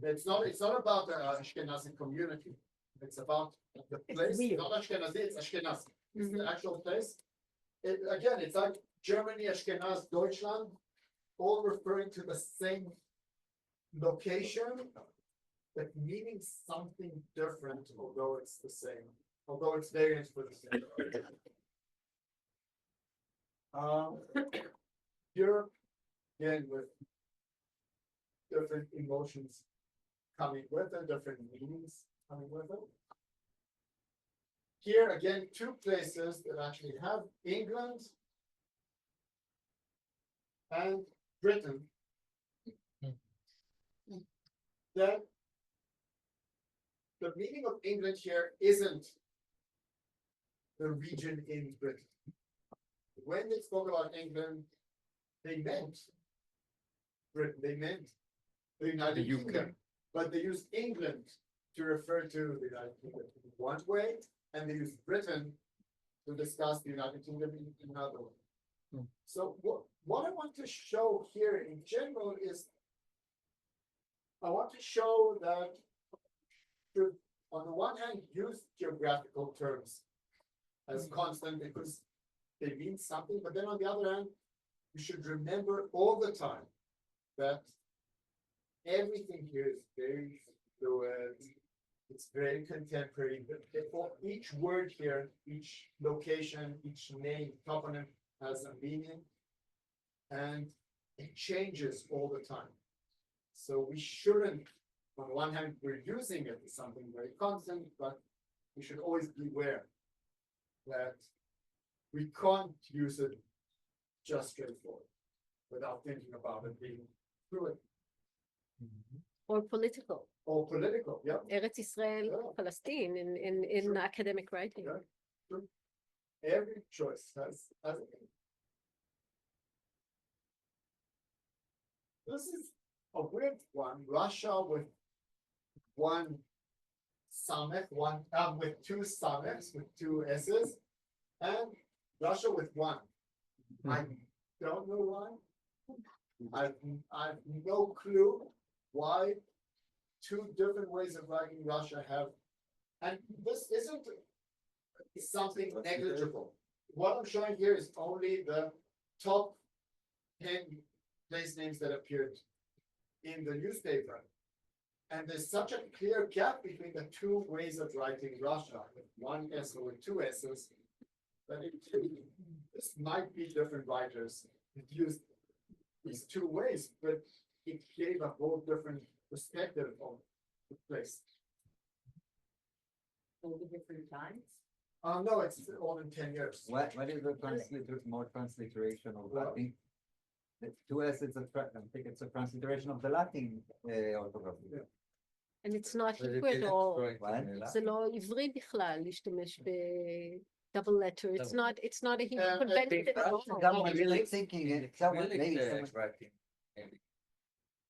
It's not about the Ashkenazi community. It's about the place, real. not Ashkenazi, it's Ashkenaz. It's the Mhm. actual place. Again, it's like Germany, Ashkenaz, Deutschland, all referring to the same location, but meaning something different, although it's the same, although it's variants for the same. Europe, again, with different emotions coming with it, different meanings coming with it. Here again, two places that actually have England and Britain. That the meaning of England here isn't the region in Britain. When they spoke about England, they meant Britain, they meant the United Kingdom, but they used England to refer to the United Kingdom in one way, and they used Britain to discuss the United Kingdom in another way. So what I want to show here in general is I want to show that to, on the one hand, use geographical terms as constant because they mean something, but then on the other hand, you should remember all the time that everything here is very fluid. It's very contemporary. For each word here, each location, each name, toponym has a meaning, and it changes all the time. So we shouldn't, on the one hand, we're using it as something very constant, but we should always be aware that we can't use it just straightforward without thinking about it being fluid Or political. or political. Yeah, Eretz Israel, Yeah. Palestine in Sure. academic writing. Yeah. Every choice has a meaning. This is a weird one. Russia with one summit, with two summits, with two S's, and Russia with one. I don't know why. I've no clue why two different ways of writing Russia have, and this isn't something negligible. What I'm showing here is only the top 10 place names that appeared in the newspaper. And there's such a clear gap between the two ways of writing Russia, with one S or with two S's, that this might be different writers that used these two ways, but it gave a whole different perspective of the place. All the different times. No, it's all in 10 years. What is the more transliteration of Latin? The two S, I think it's a transliteration of the Latin orthography. Yeah. And it's not But Hebrew at it's all. correct What? in the זה לא עברי בכלל להשתמש ב-double letter. It's not a Hebrew Uh, convention at all. Someone really thinking it, someone, Really, maybe the someone. writing, maybe.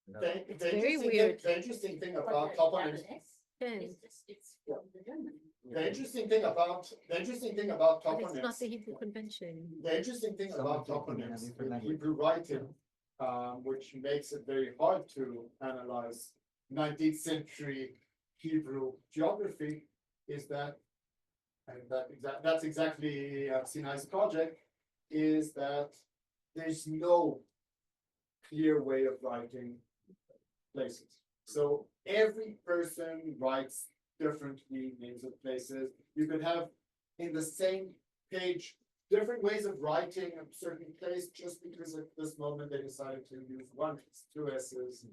No. The very interesting weird. the interesting thing about toponyms, Yeah, It's from the German. the interesting thing about but it's not toponyms, the Hebrew convention. the interesting thing about Someone thinking in a toponyms different in language. Hebrew writing, which makes it very hard to analyze 19th century Hebrew geography, is that, and that's exactly Sinai's project, is that there's no clear way of writing places. So every person writes differently names of places. You could have in the same page different ways of writing a certain place just because at this moment they decided to use one S, two S's,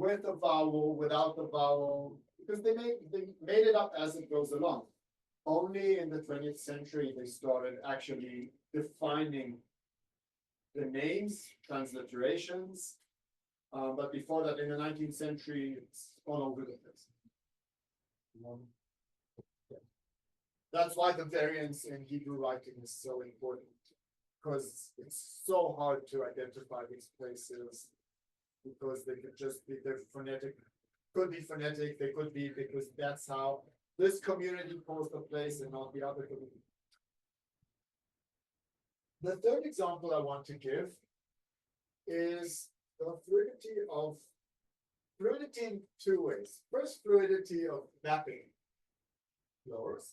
with a vowel, without the vowel, because they made it up as it goes along. Only in the 20th century they started actually defining the names, transliterations. But before that, in the 19th century, it's all over the place. Yeah. That's why the variance in Hebrew writing is so important, because it's so hard to identify these places, because they could just be, they're phonetic, could be phonetic, they could be because that's how this community calls the place and not the other community. The third example I want to give is the fluidity in two ways. First, fluidity of mapping flows,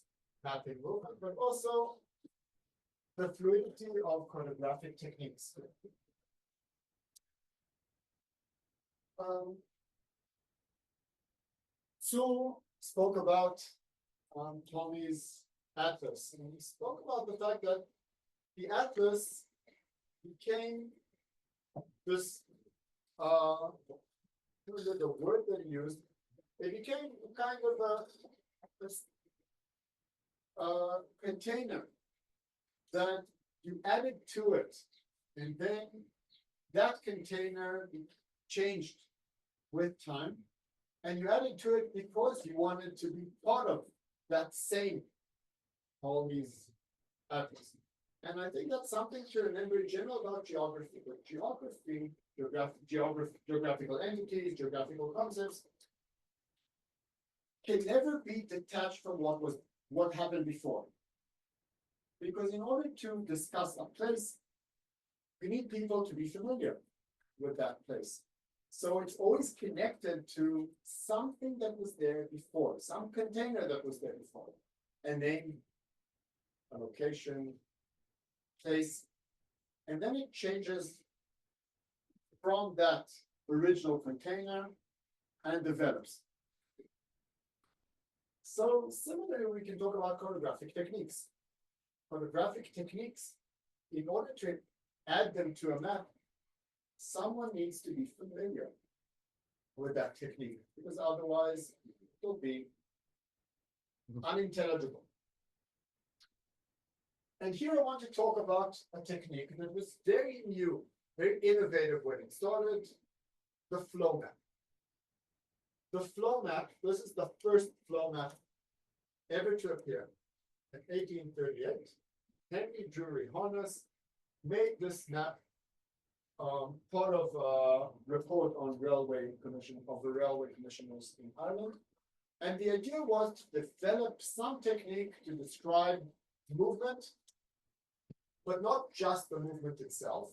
mapping movement, but also the fluidity of choreographic techniques. Sue spoke about Tommy's atlas, and he spoke about the fact that the atlas became this the word that he used, it became kind of a container that you added to it, and then that container changed with time, and you added to it because you wanted to be part of that same all these atlas. And I think that's something to remember in general about geography. But geographical entities, geographical concepts can never be detached from what happened before. Because in order to discuss a place, we need people to be familiar with that place. So it's always connected to something that was there before, some container that was there before, a name, a location, place, and then it changes from that original container and develops. So similarly, we can talk about choreographic techniques. Choreographic techniques, in order to add them to a map, someone needs to be familiar with that technique, because otherwise it'll be unintelligible. And here I want to talk about a technique that was very new, very innovative when it started, the flow map. The flow map, this is the first flow map ever to appear. In 1838, Henry Drury Honus made this map part of a report on the railway commissioners in Ireland. And the idea was to develop some technique to describe movement, but not just the movement itself,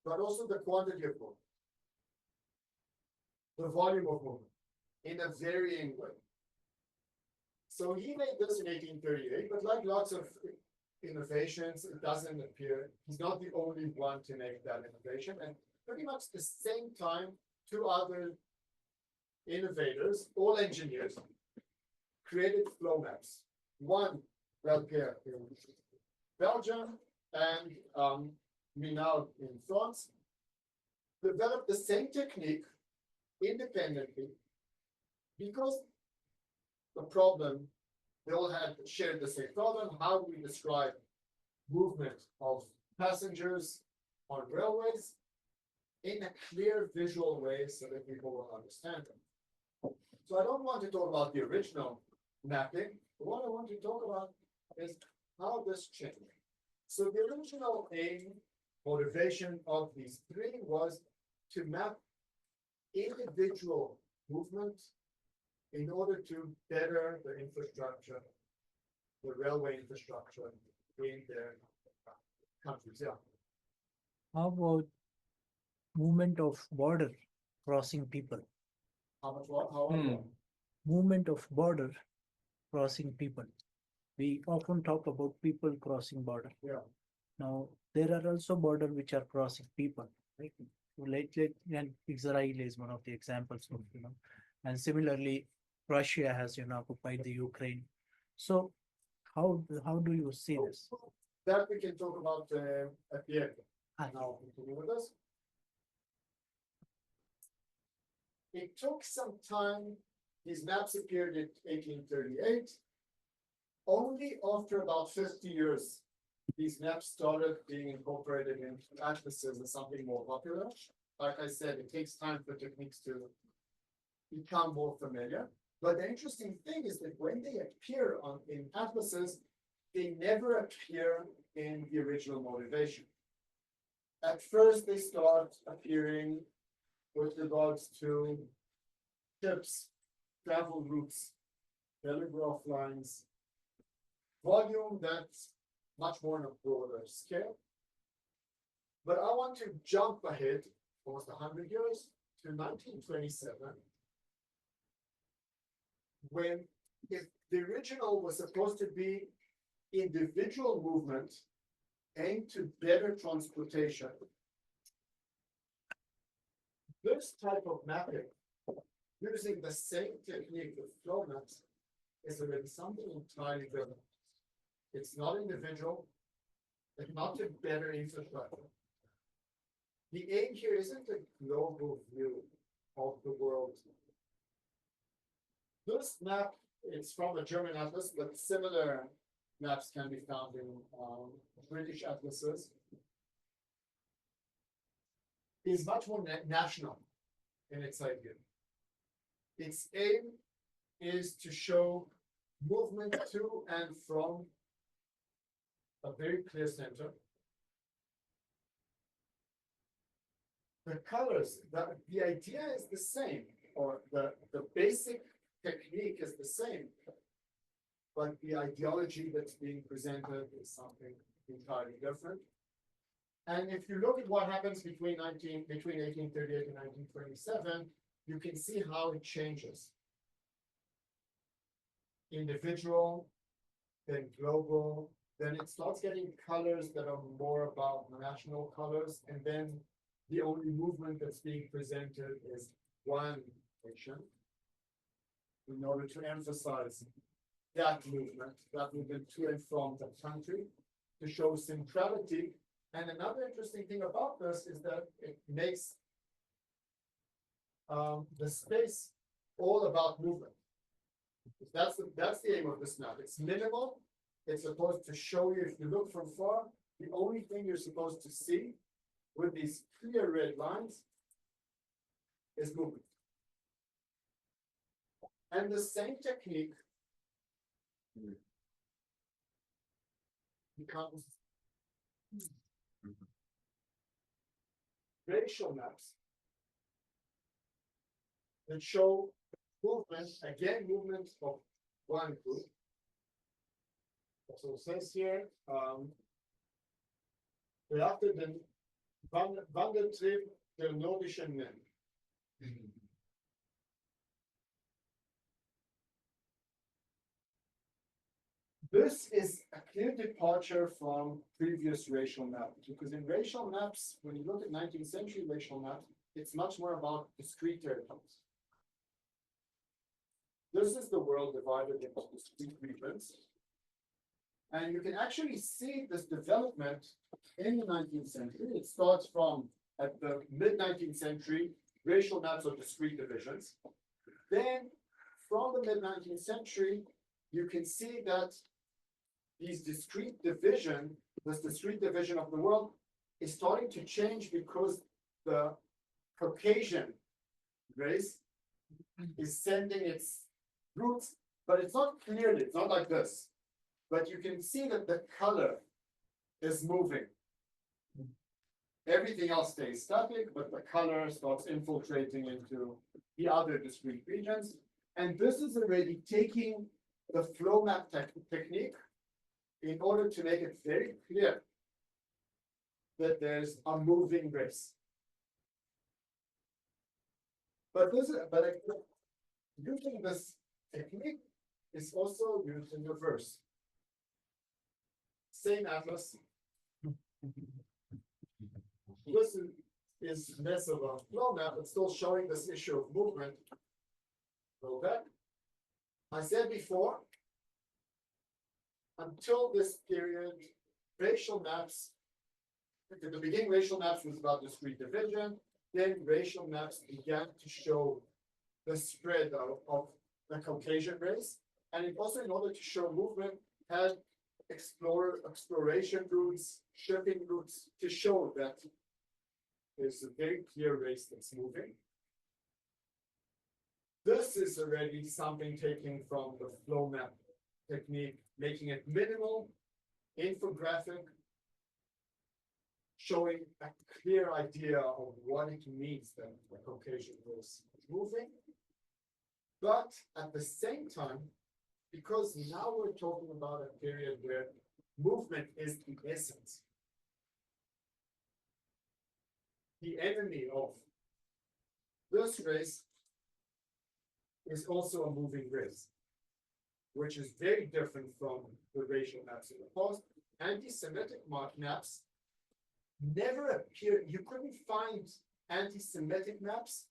but also the quantity of movement. The volume of movement in a varying way. So he made this in 1838, but like lots of innovations, it doesn't appear, he's not the only one to make that innovation. And pretty much the same time, two other innovators, all engineers, created flow maps. One, Belpierre in Belgium and Minal in France, developed the same technique independently because the problem, they all had shared the same problem. How do we describe movement of passengers on railways in a clear visual way so that people will understand them? So I don't want to talk about the original mapping. What I want to talk about is how this changed. So the original aim, motivation of these three was to map individual movement in order to better the infrastructure, the railway infrastructure in their countries. Yeah. How about movement of border crossing people? How much? How? Movement of border crossing people. We often talk about people crossing border. Yeah. Now, there are also border which are crossing people, right? Lately, and Israel is one of the examples of, and similarly, Russia has, occupied the Ukraine. So how do you see this? That we can talk about at the end. Ah. Now, continue with us. It took some time. These maps appeared in 1838. Only after about 50 years, these maps started being incorporated into atlases as something more popular. Like I said, it takes time for techniques to become more familiar. But the interesting thing is that when they appear in atlases, they never appear in the original motivation. At first, they start appearing with regards to ships, travel routes, telegraph lines, volume that's much more on a broader scale. But I want to jump ahead almost 100 years to 1927, when if the original was supposed to be individual movement aimed to better transportation, this type of mapping using the same technique of flow maps is already something entirely different. It's not individual, it's not to better infrastructure. The aim here isn't a global view of the world. This map is from a German atlas, but similar maps can be found in British atlases. Is much more national in its idea. Its aim is to show movement to and from a very clear center. The colors, the idea is the same, or the basic technique is the same, but the ideology that's being presented is something entirely different. And if you look at what happens between 1838 and 1927, you can see how it changes. Individual, then global, then it starts getting colors that are more about national colors, and then the only movement that's being presented is one nation in order to emphasize that movement to and from the country, to show centrality. And another interesting thing about this is that it makes the space all about movement. That's the aim of this map. It's minimal. It's supposed to show you, if you look from far, the only thing you're supposed to see with these clear red lines is movement. And the same technique becomes racial maps that show movement, again, movement of one group. So it says here, after the Wandertrieb der nordischen Men. This is a clear departure from previous racial maps, because in racial maps, when you look at 19th century racial maps, it's much more about discrete territories. This is the world divided into discrete regions. And you can actually see this development in the 19th century. It starts from at the mid-19th century, racial maps of discrete divisions. Then from the mid-19th century, you can see that this discrete division of the world is starting to change because the Caucasian race is sending its roots, but it's not clearly, it's not like this. But you can see that the color is moving. Everything else stays static, but the color starts infiltrating into the other discrete regions. And this is already taking the flow map technique in order to make it very clear that there's a moving race. But using this technique is also used in reverse. Same atlas. This is less of a flow map, but still showing this issue of movement. Okay. I said before, until this period, racial maps, at the beginning, racial maps was about discrete division. Then racial maps began to show the spread of the Caucasian race. And it also, in order to show movement, had exploration routes, shipping routes to show that there's a very clear race that's moving. This is already something taken from the flow map technique, making it minimal, infographic, showing a clear idea of what it means that the Caucasian race is moving. But at the same time, because now we're talking about a period where movement is the essence, the enemy of this race is also a moving race, which is very different from the racial maps in the past. Anti-Semitic maps never appeared. You couldn't find anti-Semitic maps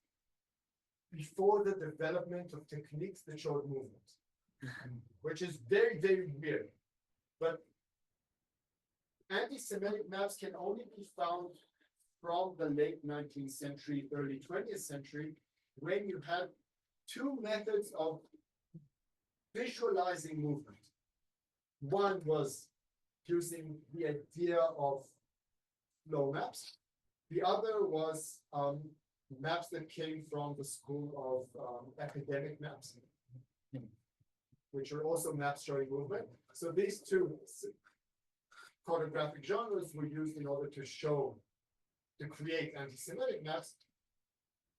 before the development of techniques that showed movement, which is very, very weird. But anti-Semitic maps can only be found from the late 19th century, early 20th century, when you had two methods of visualizing movement. One was using the idea of flow maps. The other was maps that came from the school of academic maps, which are also maps showing movement. So these two cartographic genres were used in order to create anti-Semitic maps,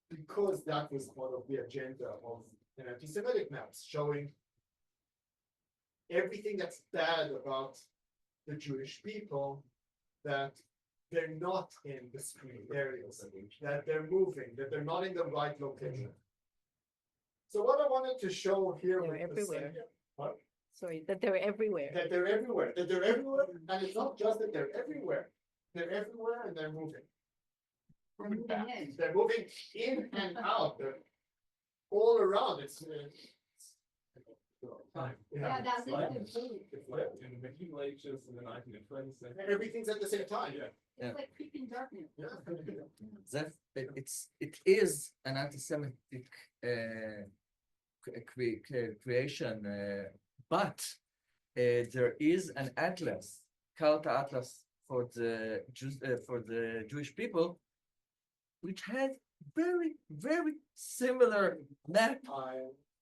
because that was part of the agenda of an anti-Semitic maps, showing everything that's bad about the Jewish people, that they're not in discrete areas, that they're moving, that they're not in the right location. So what I wanted to show here They're with this, everywhere. what? Sorry, that they're everywhere. That they're everywhere, and it's not just that they're everywhere and they're moving. They're moving in and out, they're all around, Yeah, that's Like- it. It's In the Middle Ages in the 1920s. everything's at the same time. Yeah. like creeping darkness. Yeah. It is an anti-Semitic creation, but there is an atlas, Carta Atlas for the Jews, for the Jewish people, which had very similar map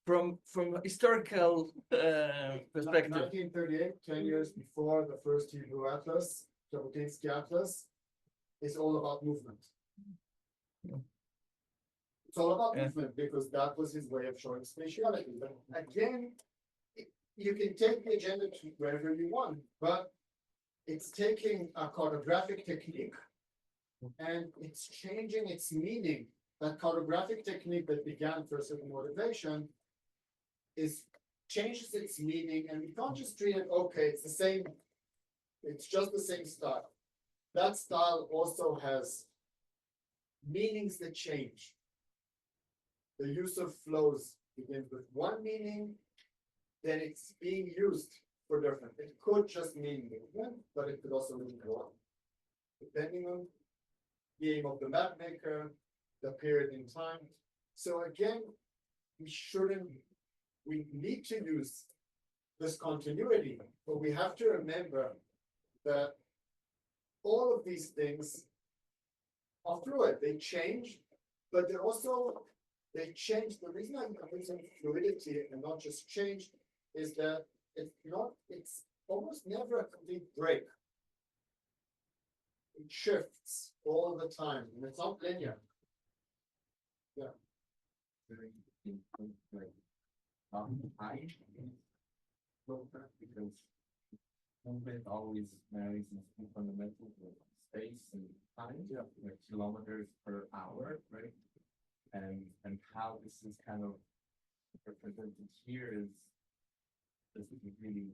from historical perspective. 1938, 10 years before the first Hebrew Atlas, Jabotinsky Atlas, is all about movement. It's all about Yeah. movement because that was his way of showing spatiality. But again, you can take the agenda to wherever you want, but it's taking a cartographic technique and it's changing its meaning. That cartographic technique that began for a certain motivation is changes its meaning, and we can't just treat it, okay, it's the same, it's just the same style. That style also has meanings that change. The use of flows begins with one meaning, then it's being used for different. It could just mean movement, but it could also mean more, depending on the aim of the map maker, the period in time. So again, we need to use this continuity, but we have to remember that all of these things are fluid. They change, but they change. The reason I'm using fluidity and not just change is that it's almost never a complete break. It shifts all the time, and it's not linear. I because movement always varies in fundamental with space and time, like kilometers per hour, right? And how this is kind of represented here is really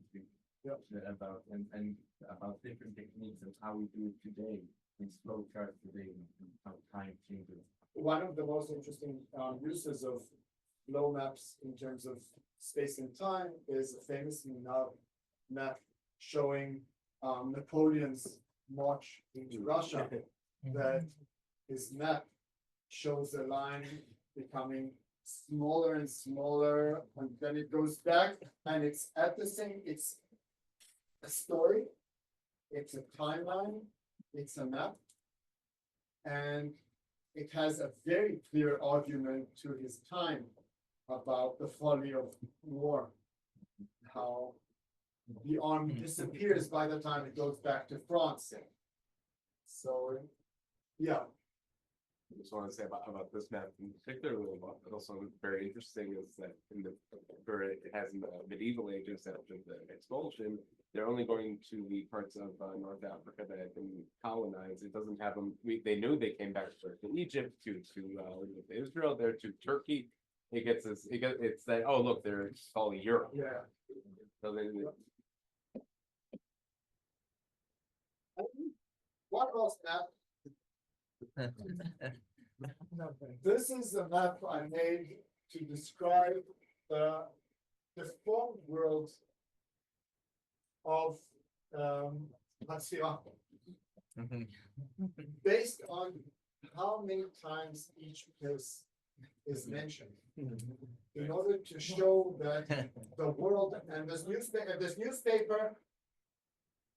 about and about different techniques and how we do it today in flow charts today and how time changes. One of the most interesting uses of flow maps in terms of space and time is a famous map showing Napoleon's march into Russia. That his map shows a line becoming smaller and smaller, and then it goes back, and it's at the same, it's a story, it's a timeline, it's a map, and it has a very clear argument to his time about the folly of war, how the army disappears by the time it goes back to France. So, yeah. I just want to say about this map in particular, but also very interesting is that where it has in the medieval ages after the expulsion, they're only going to the parts of North Africa that had been colonized. It doesn't have them. They knew they came back to Egypt, to Israel, there to Turkey. It gets this. It's that. Oh, look, they're calling Europe. Yeah. So they, What else map? This is a map I made to describe the formed world of Hatzia, based on how many times each place is mentioned, in order to show that the world and this newspaper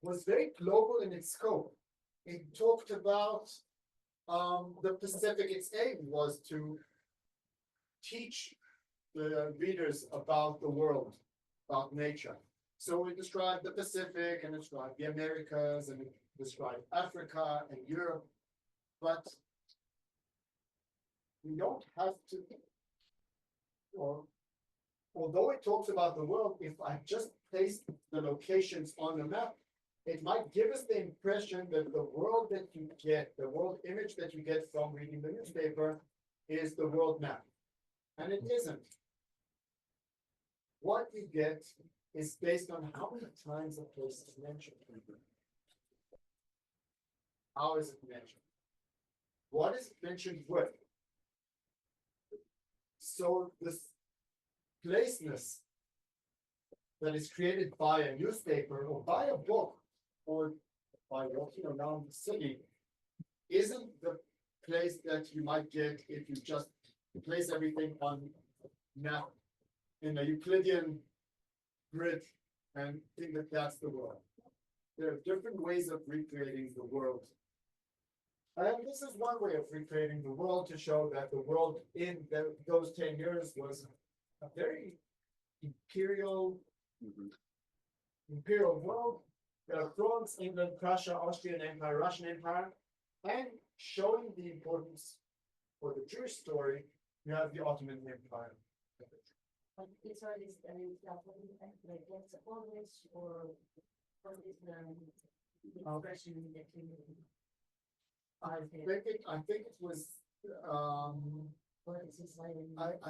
was very global in its scope. It talked about the Pacific. Its aim was to teach the readers about the world, about nature. So it described the Pacific and it described the Americas and it described Africa and Europe. But we don't have to, or although it talks about the world, if I just place the locations on the map, it might give us the impression that the world that you get, the world image that you get from reading the newspaper is the world map. And it isn't. What you get is based on how many times a place is mentioned. How is it mentioned? What is it mentioned with? So this placeness that is created by a newspaper or by a book or by walking around the city isn't the place that you might get if you just place everything on map in a Euclidean grid and think that that's the world. There are different ways of recreating the world. And this is one way of recreating the world to show that the world in those 10 years was a very imperial world. France, England, Prussia, Austrian Empire, Russian Empire, and showing the importance for the Jewish story, you have the Ottoman Empire. Israel is like what's always or what is the expression that you I think it was, I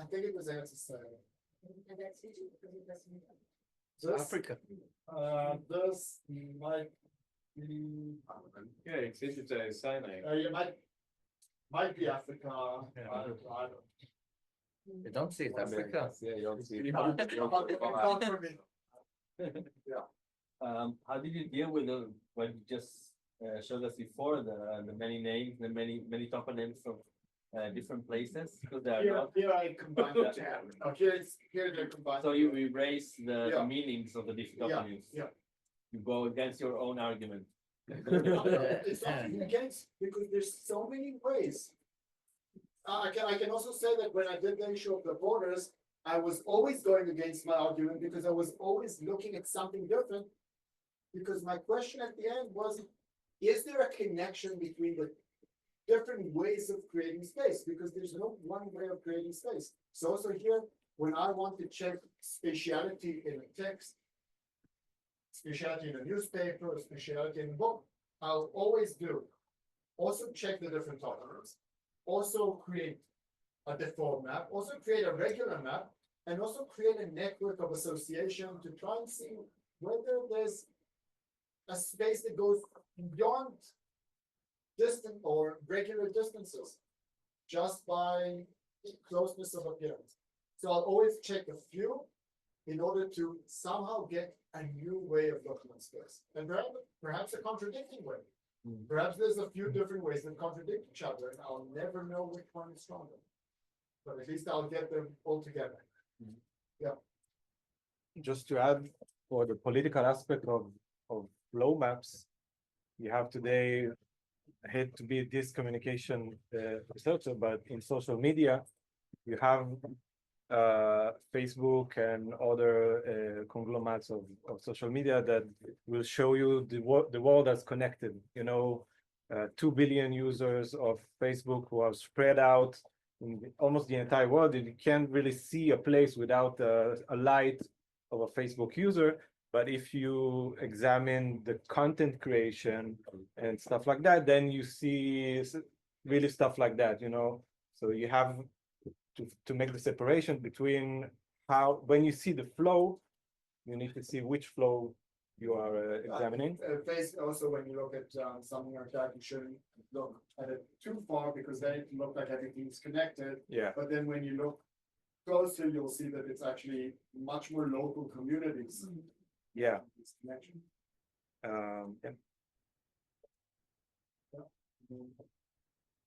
think it was Eretz Israel. And that's Egypt, because it doesn't. This, Africa. this might be, Yeah, it's interesting, Sinai. you might be Africa. Yeah. I don't. You don't see it, Africa. Yeah, you don't see. You can't for me. How did you deal with the, what you just showed us before, the many names, the many toponyms from different places? Because they are Here, not, here I combined the two. No, here they're combined. so you erase the Yeah. meanings of the different Yeah, toponyms. yeah. You go against your own argument. It's not even against, because there's so many ways. I can also say that when I did the issue of the borders, I was always going against my argument because I was always looking at something different. Because my question at the end was, is there a connection between the different ways of creating space? Because there's no one way of creating space. So also here, when I want to check spatiality in a text, spatiality in a newspaper, spatiality in a book, I'll always do. Also check the different toponyms, also create a default map, also create a regular map, and also create a network of association to try and see whether there's a space that goes beyond distant or regular distances just by closeness of appearance. So I'll always check a few in order to somehow get a new way of looking at space, and perhaps a contradicting way. Perhaps there's a few different ways that contradict each other, and I'll never know which one is stronger. But at least I'll get them all together. Just to add, for the political aspect of flow maps, you have today, I hate to be this communication researcher, but in social media, you have Facebook and other conglomerates of social media that will show you the world as connected. You know, 2 billion users of Facebook who are spread out in almost the entire world. You can't really see a place without a light of a Facebook user. But if you examine the content creation and stuff like that, then you see really stuff like that, you know. So you have to make the separation between how, when you see the flow, you need to see which flow you are examining. Also, when you look at something like that, you shouldn't look at it too far because then it look like everything's connected. Yeah. But then when you look closer, you'll see that it's actually much more local communities. Yeah. This connection. Yeah.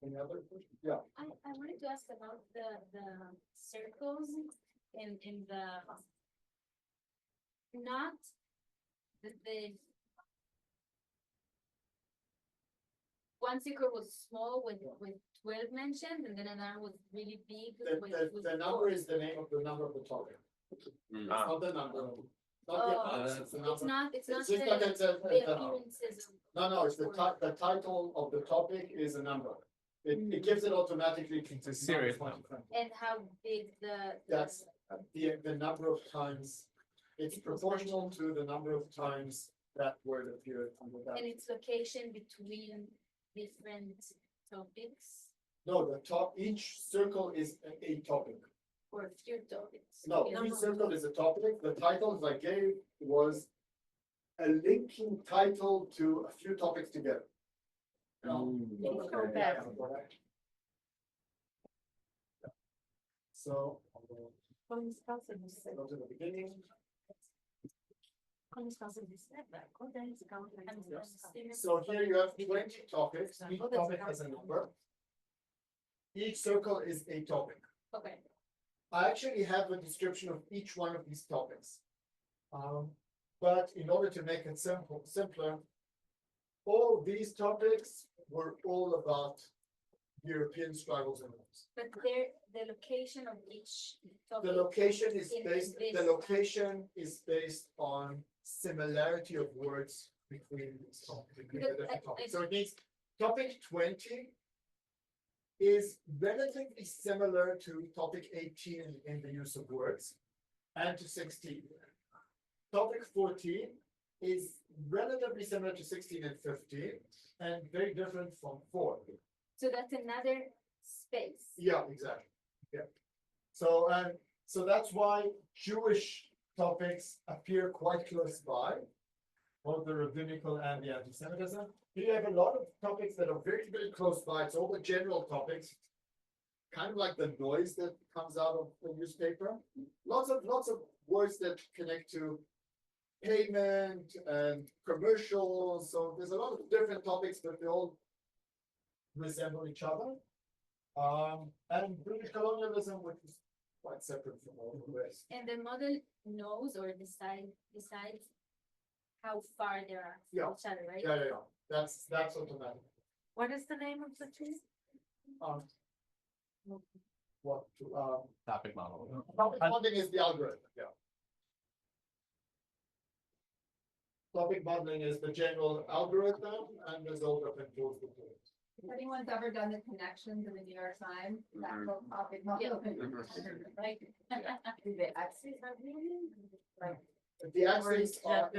Any other questions? Yeah. I wanted to ask about the circles in the not the one circle was small with 12 mentioned, and then another was really big. The number is the name of the number of the topic. It's not the number. Not the amounts, it's the It's number. not It's the just like I said, the appearances of. No, it's the title of the topic is a number. It gives it automatically. It's a series number. And how big That's the number of times, it's proportional to the number of times that word appeared under that. and its location between different topics No, each circle is a topic. or a few topics. No, each circle is a topic. The titles I gave was a linking title to a few topics together. Okay. So. Go to the beginning. So here you have 20 topics. Each topic has a number. Each circle is a topic. Okay. I actually have a description of each one of these topics. But in order to make it simpler, all these topics were all about European struggles and wars. But the location of each topic. The location is in based, this- the location is based on similarity of words between these topics, between the Because different I- topics. So it means topic 20 is relatively similar to topic 18 in the use of words and to 16. Topic 14 is relatively similar to 16 and 15 and very different from 4. So that's another space. Yeah, exactly. Yeah. So, so that's why Jewish topics appear quite close by, both the rabbinical and the anti-Semitism. You have a lot of topics that are very, very close by. It's all the general topics, kind of like the noise that comes out of the newspaper. Lots of words that connect to payment and commercials. So there's a lot of different topics, but they all resemble each other. And British colonialism, which is quite separate from all the rest. And the model knows or decides how far they are Yeah. from each other, right? Yeah. That's automatic. What is the name of the tool? Um, what, Topic model. topic modeling is the algorithm, yeah. Topic modeling is the general algorithm, and there's all different tools to do it. If anyone's ever done the connections in the New York Times, that's what topic model. Right? Do the axes have meaning? Like, The axes are,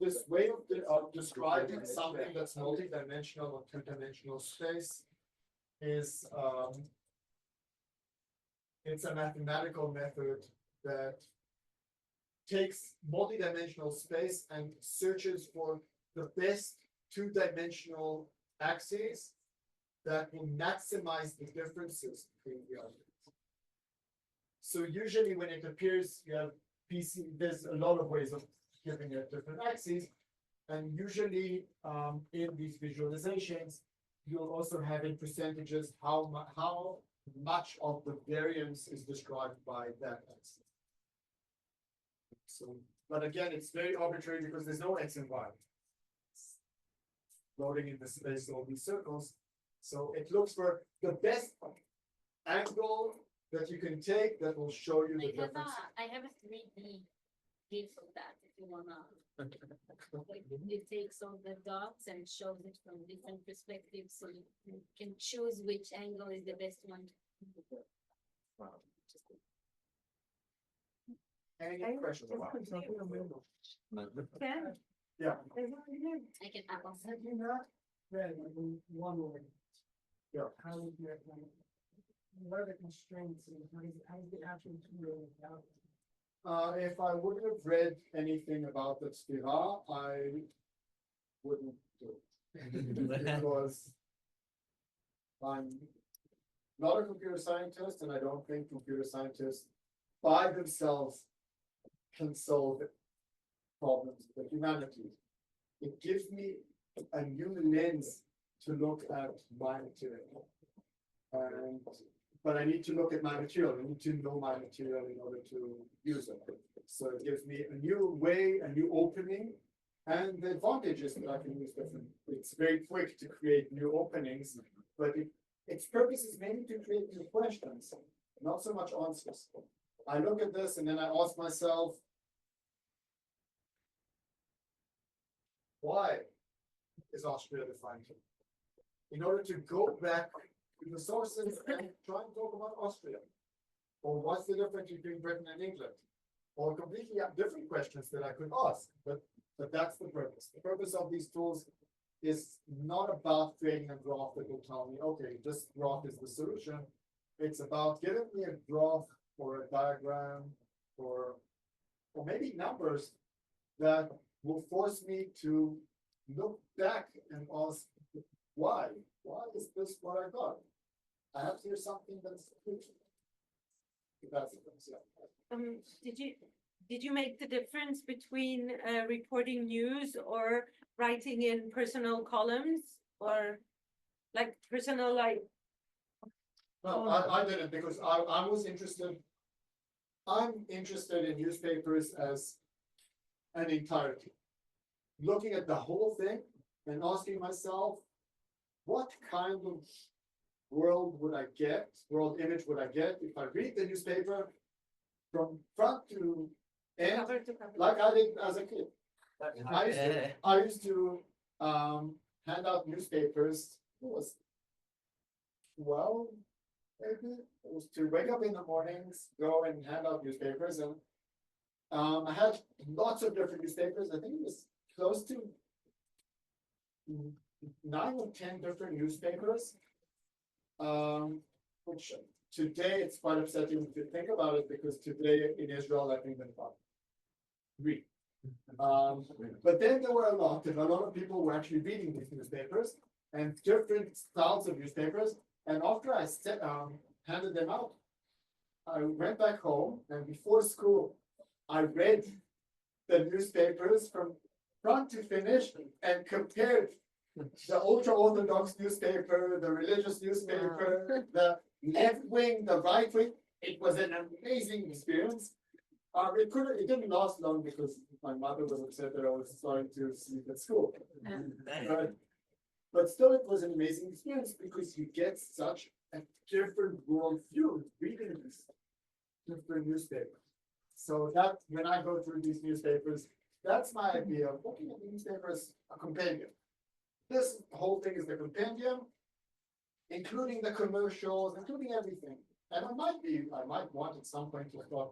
this way of describing something that's multidimensional or two-dimensional space is, it's a mathematical method that takes multidimensional space and searches for the best two-dimensional axes that will maximize the differences between the objects. So usually when it appears, you have PC, there's a lot of ways of giving it different axes. And usually in these visualizations, you'll also have in percentages how much of the variance is described by that axis. So, but again, it's very arbitrary because there's no X and Y. It's floating in the space of all these circles. So it looks for the best angle that you can take that will show you the difference. I have a 3D view of that if you wanna. Like, it takes all the dots and shows it from different perspectives, so you can choose which angle is the best one. Any questions about it? Yeah. I can add on. Have you not read one way? Yeah. How would you, what are the constraints and how is the actual tool out? If I wouldn't have read anything about the Sphira, I wouldn't do it. Because I'm not a computer scientist, and I don't think computer scientists by themselves can solve problems of humanity. It gives me a new lens to look at my material. But I need to look at my material. I need to know my material in order to use it. So it gives me a new way, a new opening. And the advantage is that I can use different. It's very quick to create new openings, but its purpose is mainly to create new questions, not so much answers. I look at this and then I ask myself, why is Austria defined? In order to go back to the sources and try and talk about Austria. Or what's the difference between Britain and England? Or completely different questions that I could ask, but that's the purpose. The purpose of these tools is not about creating a graph that will tell me, okay, this graph is the solution. It's about giving me a graph or a diagram or maybe numbers that will force me to look back and ask, why? Why is this what I got? I have here something that's that's the thing, yeah. Did you make the difference between reporting news or writing in personal columns or like personal No, I didn't because I was interested. I'm interested in newspapers as an entirety. Looking at the whole thing and asking myself, what kind of world image would I get if I read the newspaper from front to end, like I did as a kid. I used to hand out newspapers. It was 12, maybe. It was to wake up in the mornings, go and hand out newspapers, and I had lots of different newspapers. I think it was close to 9 or 10 different newspapers. Which today it's quite upsetting if you think about it, because today in Israel, I think they're about 3. But then there were a lot of people were actually reading these newspapers and different styles of newspapers. And after I handed them out, I went back home, and before school, I read the newspapers from front to finish and compared the ultra-Orthodox newspaper, the religious newspaper, the left wing, the right wing. It was an amazing experience. It didn't last long because my mother was upset that I was starting to sleep at school. But still, it was an amazing experience because you get such a different worldview reading these different newspapers. So that when I go through these newspapers, that's my idea of looking at the newspaper as a compendium. This whole thing is the compendium, including the commercials, including everything. And I might want at some point to start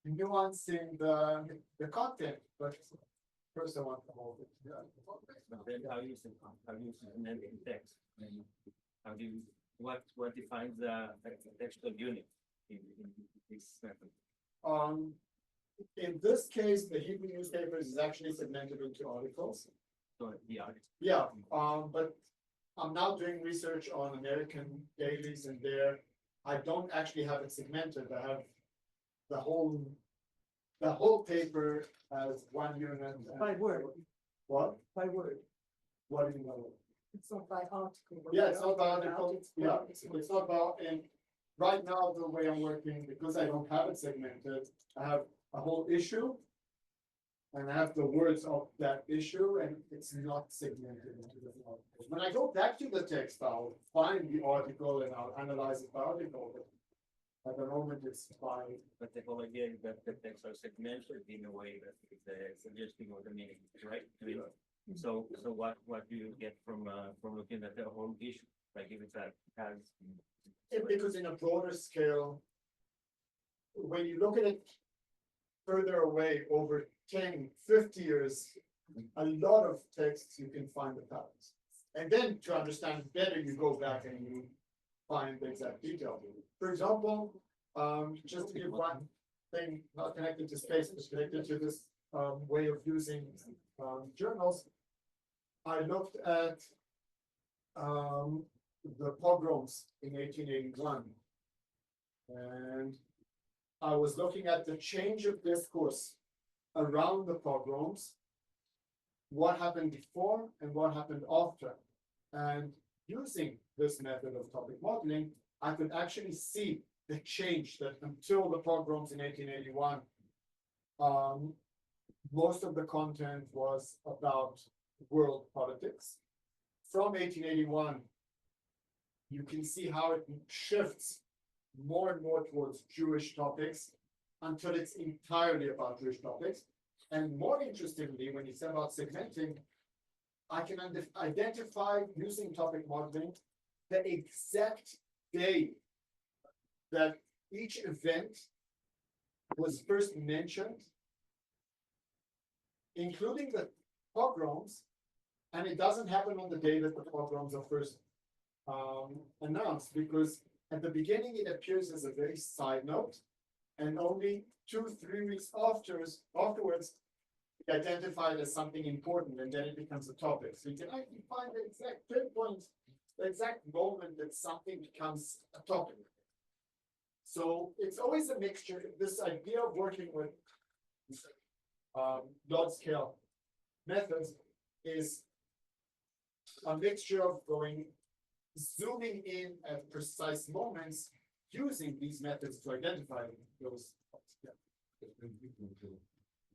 nuancing the content, but first I want the whole thing. But then how you segment in text? And how do you, what defines the textual unit in this method? In this case, the Hebrew newspapers is actually segmented into articles. So, yeah. Yeah, but I'm now doing research on American dailies, and there I don't actually have it segmented. I have the whole paper as one unit. By word. What? By word. What do you know? It's not by article. Yeah, it's not by article. Yeah, it's not about, and right now the way I'm working, because I don't have it segmented, I have a whole issue. And I have the words of that issue, and it's not segmented into the articles. When I go back to the text, I'll find the article and I'll analyze it by article. But at the moment, it's by. But the whole idea is that the texts are segmented in a way that is suggesting what the meaning is, right? I mean, so what do you get from looking at the whole issue? Like if it's has. Because in a broader scale, when you look at it further away over 10, 50 years, a lot of texts you can find the patterns. And then to understand better, you go back and you find the exact detail. For example, just to give one thing not connected to space, but connected to this way of using journals, I looked at the pogroms in 1881. And I was looking at the change of discourse around the pogroms, what happened before and what happened after. And using this method of topic modeling, I could actually see the change that until the pogroms in 1881, most of the content was about world politics. From 1881, you can see how it shifts more and more towards Jewish topics until it's entirely about Jewish topics. And more interestingly, when you said about segmenting, I can identify using topic modeling the exact day that each event was first mentioned, including the pogroms, and it doesn't happen on the day that the pogroms are first announced, because at the beginning it appears as a very side note, and only 2-3 weeks afterwards identified as something important, and then it becomes a topic. So you can actually find the exact pinpoint, the exact moment that something becomes a topic. So it's always a mixture. This idea of working with large scale methods is a mixture of zooming in at precise moments, using these methods to identify those.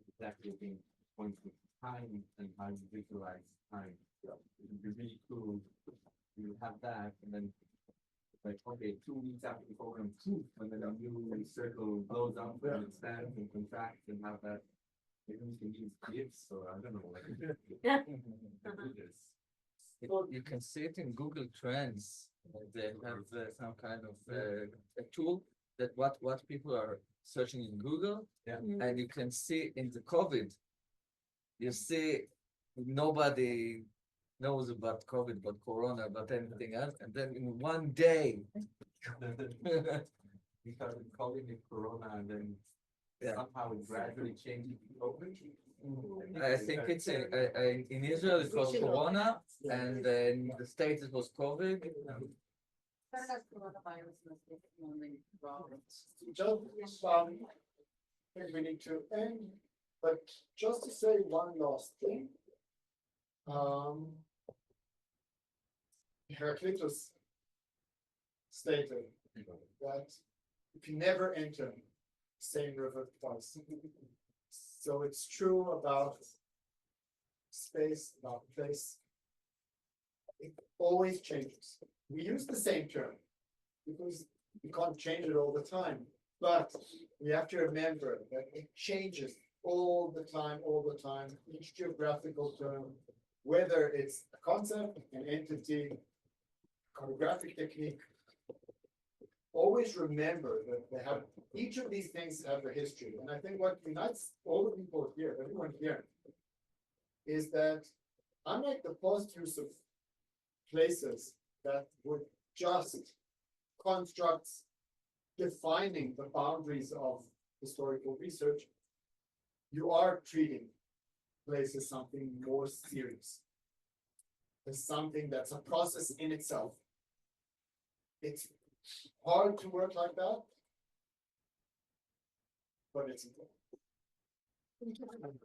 Exactly being points with time and how you visualize time. It would be really cool. You have that, and then like, okay, 2 weeks after the program, and then a new circle blows up and it stands and contracts and have that. Maybe we can use GIFs or I don't know, like. Do this. You can see it in Google Trends. They have some kind of a tool that what people are searching in Google. Yeah. And you can see in the COVID, you see nobody knows about COVID, about Corona, about anything else, and then in one day. We started calling it Corona and then Yeah. somehow it gradually changed to COVID. I think it's in Israel it was Corona, and in the States it was COVID. Just, I think we need to end, but just to say one last thing. Heraclitus stated that you can never enter the same river twice. So it's true about space, about place. It always changes. We use the same term because you can't change it all the time, but we have to remember that it changes all the time, each geographical term, whether it's a concept, an entity, cartographic technique. Always remember that they have, each of these things have a history, and I think what unites all the people here, everyone here, is that unlike the past use of places that would just constructs defining the boundaries of historical research, you are treating places something more serious. As something that's a process in itself. It's hard to work like that, but it's important.